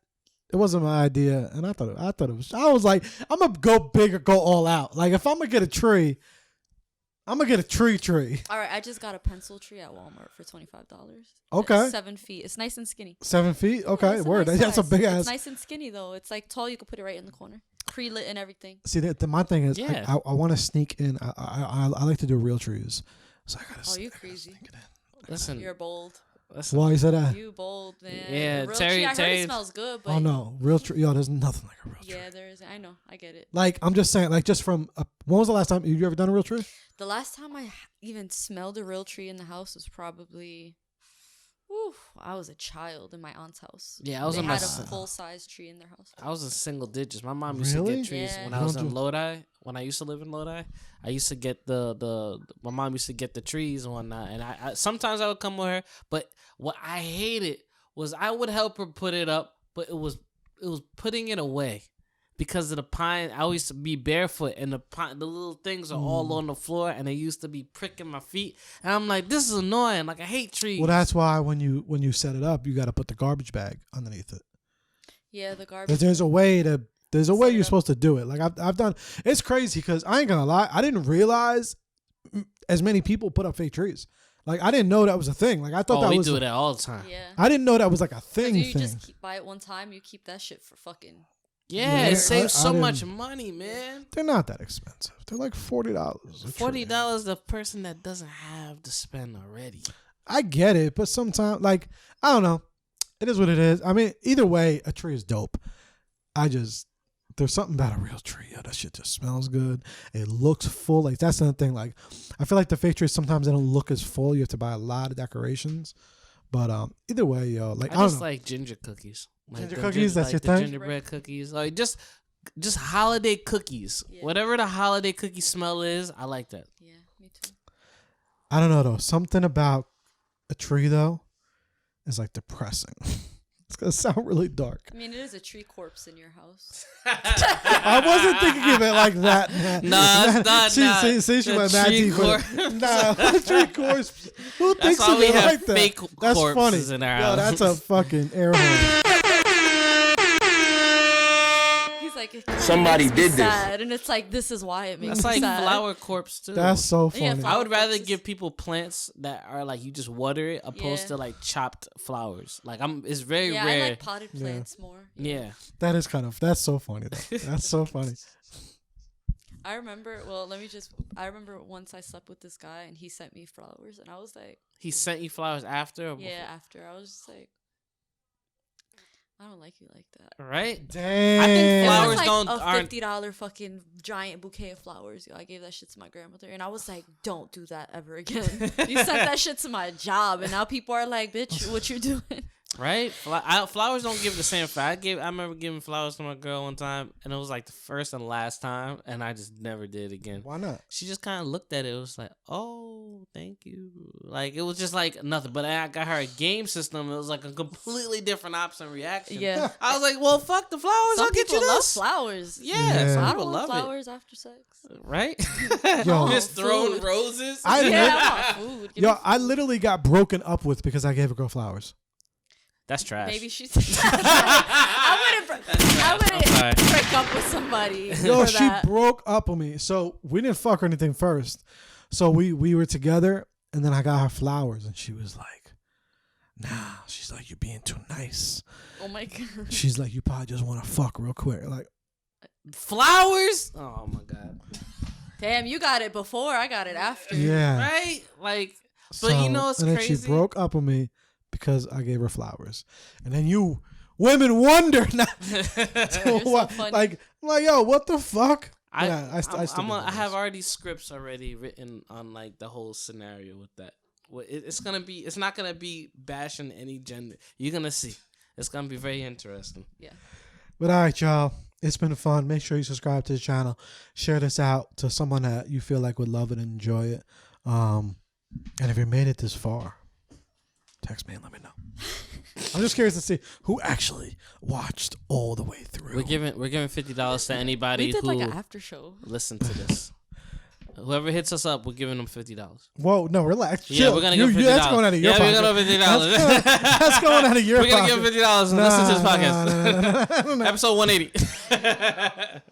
It wasn't my idea, and I thought it was. I was like, I'm gonna go big or go all out. Like, if I'm gonna get a tree, I'm gonna get a tree. All right, I just got a pencil tree at Walmart for $25. Okay. It's 7 feet. It's nice and skinny. 7 feet. Okay, It's a word. nice That's a size. big ass. It's nice and skinny though. It's like tall. You could put it right in the corner. Pre-lit and everything. See, my thing is, Yeah. I want to sneak in. I like to do real trees, so I gotta. Oh, you I gotta crazy. sneak it in. Listen, You're bold. listen. Why you said that? You bold, man. Yeah, The real Terry- tree, I heard Terry- it smells good, but Oh no, real tree. Yo, there's nothing like a real tree. yeah, there is. I know. I get it. Like, I'm just saying, like, just from when was the last time you ever done a real tree? The last time I even smelled a real tree in the house was probably, I was a child in my aunt's house. Yeah, I was They in my had a s- full-size tree in their house. I was in single digits. My mom used to Really? get trees Yeah. when You I was don't in do- Lodi. When I used to live in Lodi, I used to get my mom used to get the trees and whatnot. And I sometimes I would come with her, but what I hated was I would help her put it up, but it was putting it away because of the pine. I used to be barefoot, and the little things are all on the floor, and they used to be pricking my feet. And I'm like, this is annoying. Like, I hate trees. Well, that's why when you set it up, you got to put the garbage bag underneath it. Yeah, the garbage. There's a way to. There's a way Set it you're up. supposed to do it. Like I've done. It's crazy because I ain't gonna lie. I didn't realize as many people put up fake trees. Like, I didn't know that was a thing. Like, I thought that we was. do that all the time. Yeah. I didn't know that was like a thing. You just buy it one time. You keep that shit for fucking. Yeah, Yeah, it saves I so didn't- much money, man. They're not that expensive. They're like $40. $40 the person that doesn't have to spend already. I get it, but sometimes, like, I don't know. It is what it is. I mean, either way, a tree is dope. There's something about a real tree. Yo, that shit just smells good. It looks full. Like, that's another thing. Like, I feel like the fake trees sometimes they don't look as full. You have to buy a lot of decorations. But either way, yo, like, I I don't just know. like ginger cookies. Like Ginger the cookies, that's like your the thing? Gingerbread cookies, like just holiday cookies. Yeah. Whatever the holiday cookie smell is, I like that. Yeah, me too. I don't know though. Something about a tree though is like depressing. It's gonna sound really dark. I mean, it is a tree corpse in your house. I wasn't thinking of it like that. Nah, it's not. See, she The went mad tree deep with it. Nah, tree corpse. Who That's thinks why of we it have like that? fake That's funny. corpses in our Yo, house. that's a fucking air horn. He's like, Somebody it makes me did this. sad. And it's like, this is why it makes That's me like sad. flower corpse too. That's so funny. Yeah, I would rather corpses. give people plants that are like you just water it opposed Yeah. to like chopped flowers. Like it's very Yeah, rare. I like potted plants more. Yeah. That's so funny though. That's so funny. I remember, I remember once I slept with this guy and he sent me flowers and I was like, He sent you flowers after or yeah, after. I was just like, I don't like you like that. before? Right? Damn. I think It flowers was like don't- a aren't- $50 fucking giant bouquet of flowers. Yo, I gave that shit to my grandmother, and I was like, "Don't do that ever again." You sent that shit to my job, and now people are like, "Bitch, what you doing?" Right? Flowers don't give the same feel. I remember giving flowers to my girl one time, and it was like the first and last time, and I just never did again. Why not? She just kind of looked at it. It was like, oh, thank you. Like, it was just like nothing. But I got her a game system. It was like a completely different option reaction. Yeah. I was like, well, fuck the flowers. Some I'll get you people love this. flowers. Yeah. Some I people don't want love flowers after sex. it. Right? Yo. Just throwing Food. roses. I want food. Give me food. I literally got broken up with because I gave a girl flowers. That's trash. Maybe she's. I wouldn't break up with somebody. Yo, for she that. broke up with me. So we didn't fuck or anything first. So we were together, and then I got her flowers, and she was like, nah. She's like, you're being too nice. Oh my god. She's like, you probably just want to fuck real quick. Like, Flowers? Oh, my God. Damn, you got it before. I got it after. yeah. Right? Like, but So, you know what's and then crazy? she broke up with me because I gave her flowers. And then you women wonder now. You're so funny. Like, I'm like, yo, what the fuck? I I have already scripts already written on like the whole scenario with that. It's not gonna be bashing any gender. You're gonna see. It's gonna be very interesting. Yeah. But all right, y'all. It's been fun. Make sure you subscribe to the channel. Share this out to someone that you feel like would love it and enjoy it. And if you made it this far, text me and let me know. I'm just curious to see who actually watched all the way through. We're giving $50 to anybody We did who like an after show. listen to this. Whoever hits us up, we're giving them $50. Whoa, no, relax. Yeah, Chill. we're gonna give $50. That's going out of your pocket. we're gonna give $50. That's going out of your We're pocket. gonna give $50 and listen to this podcast. No. Episode 180.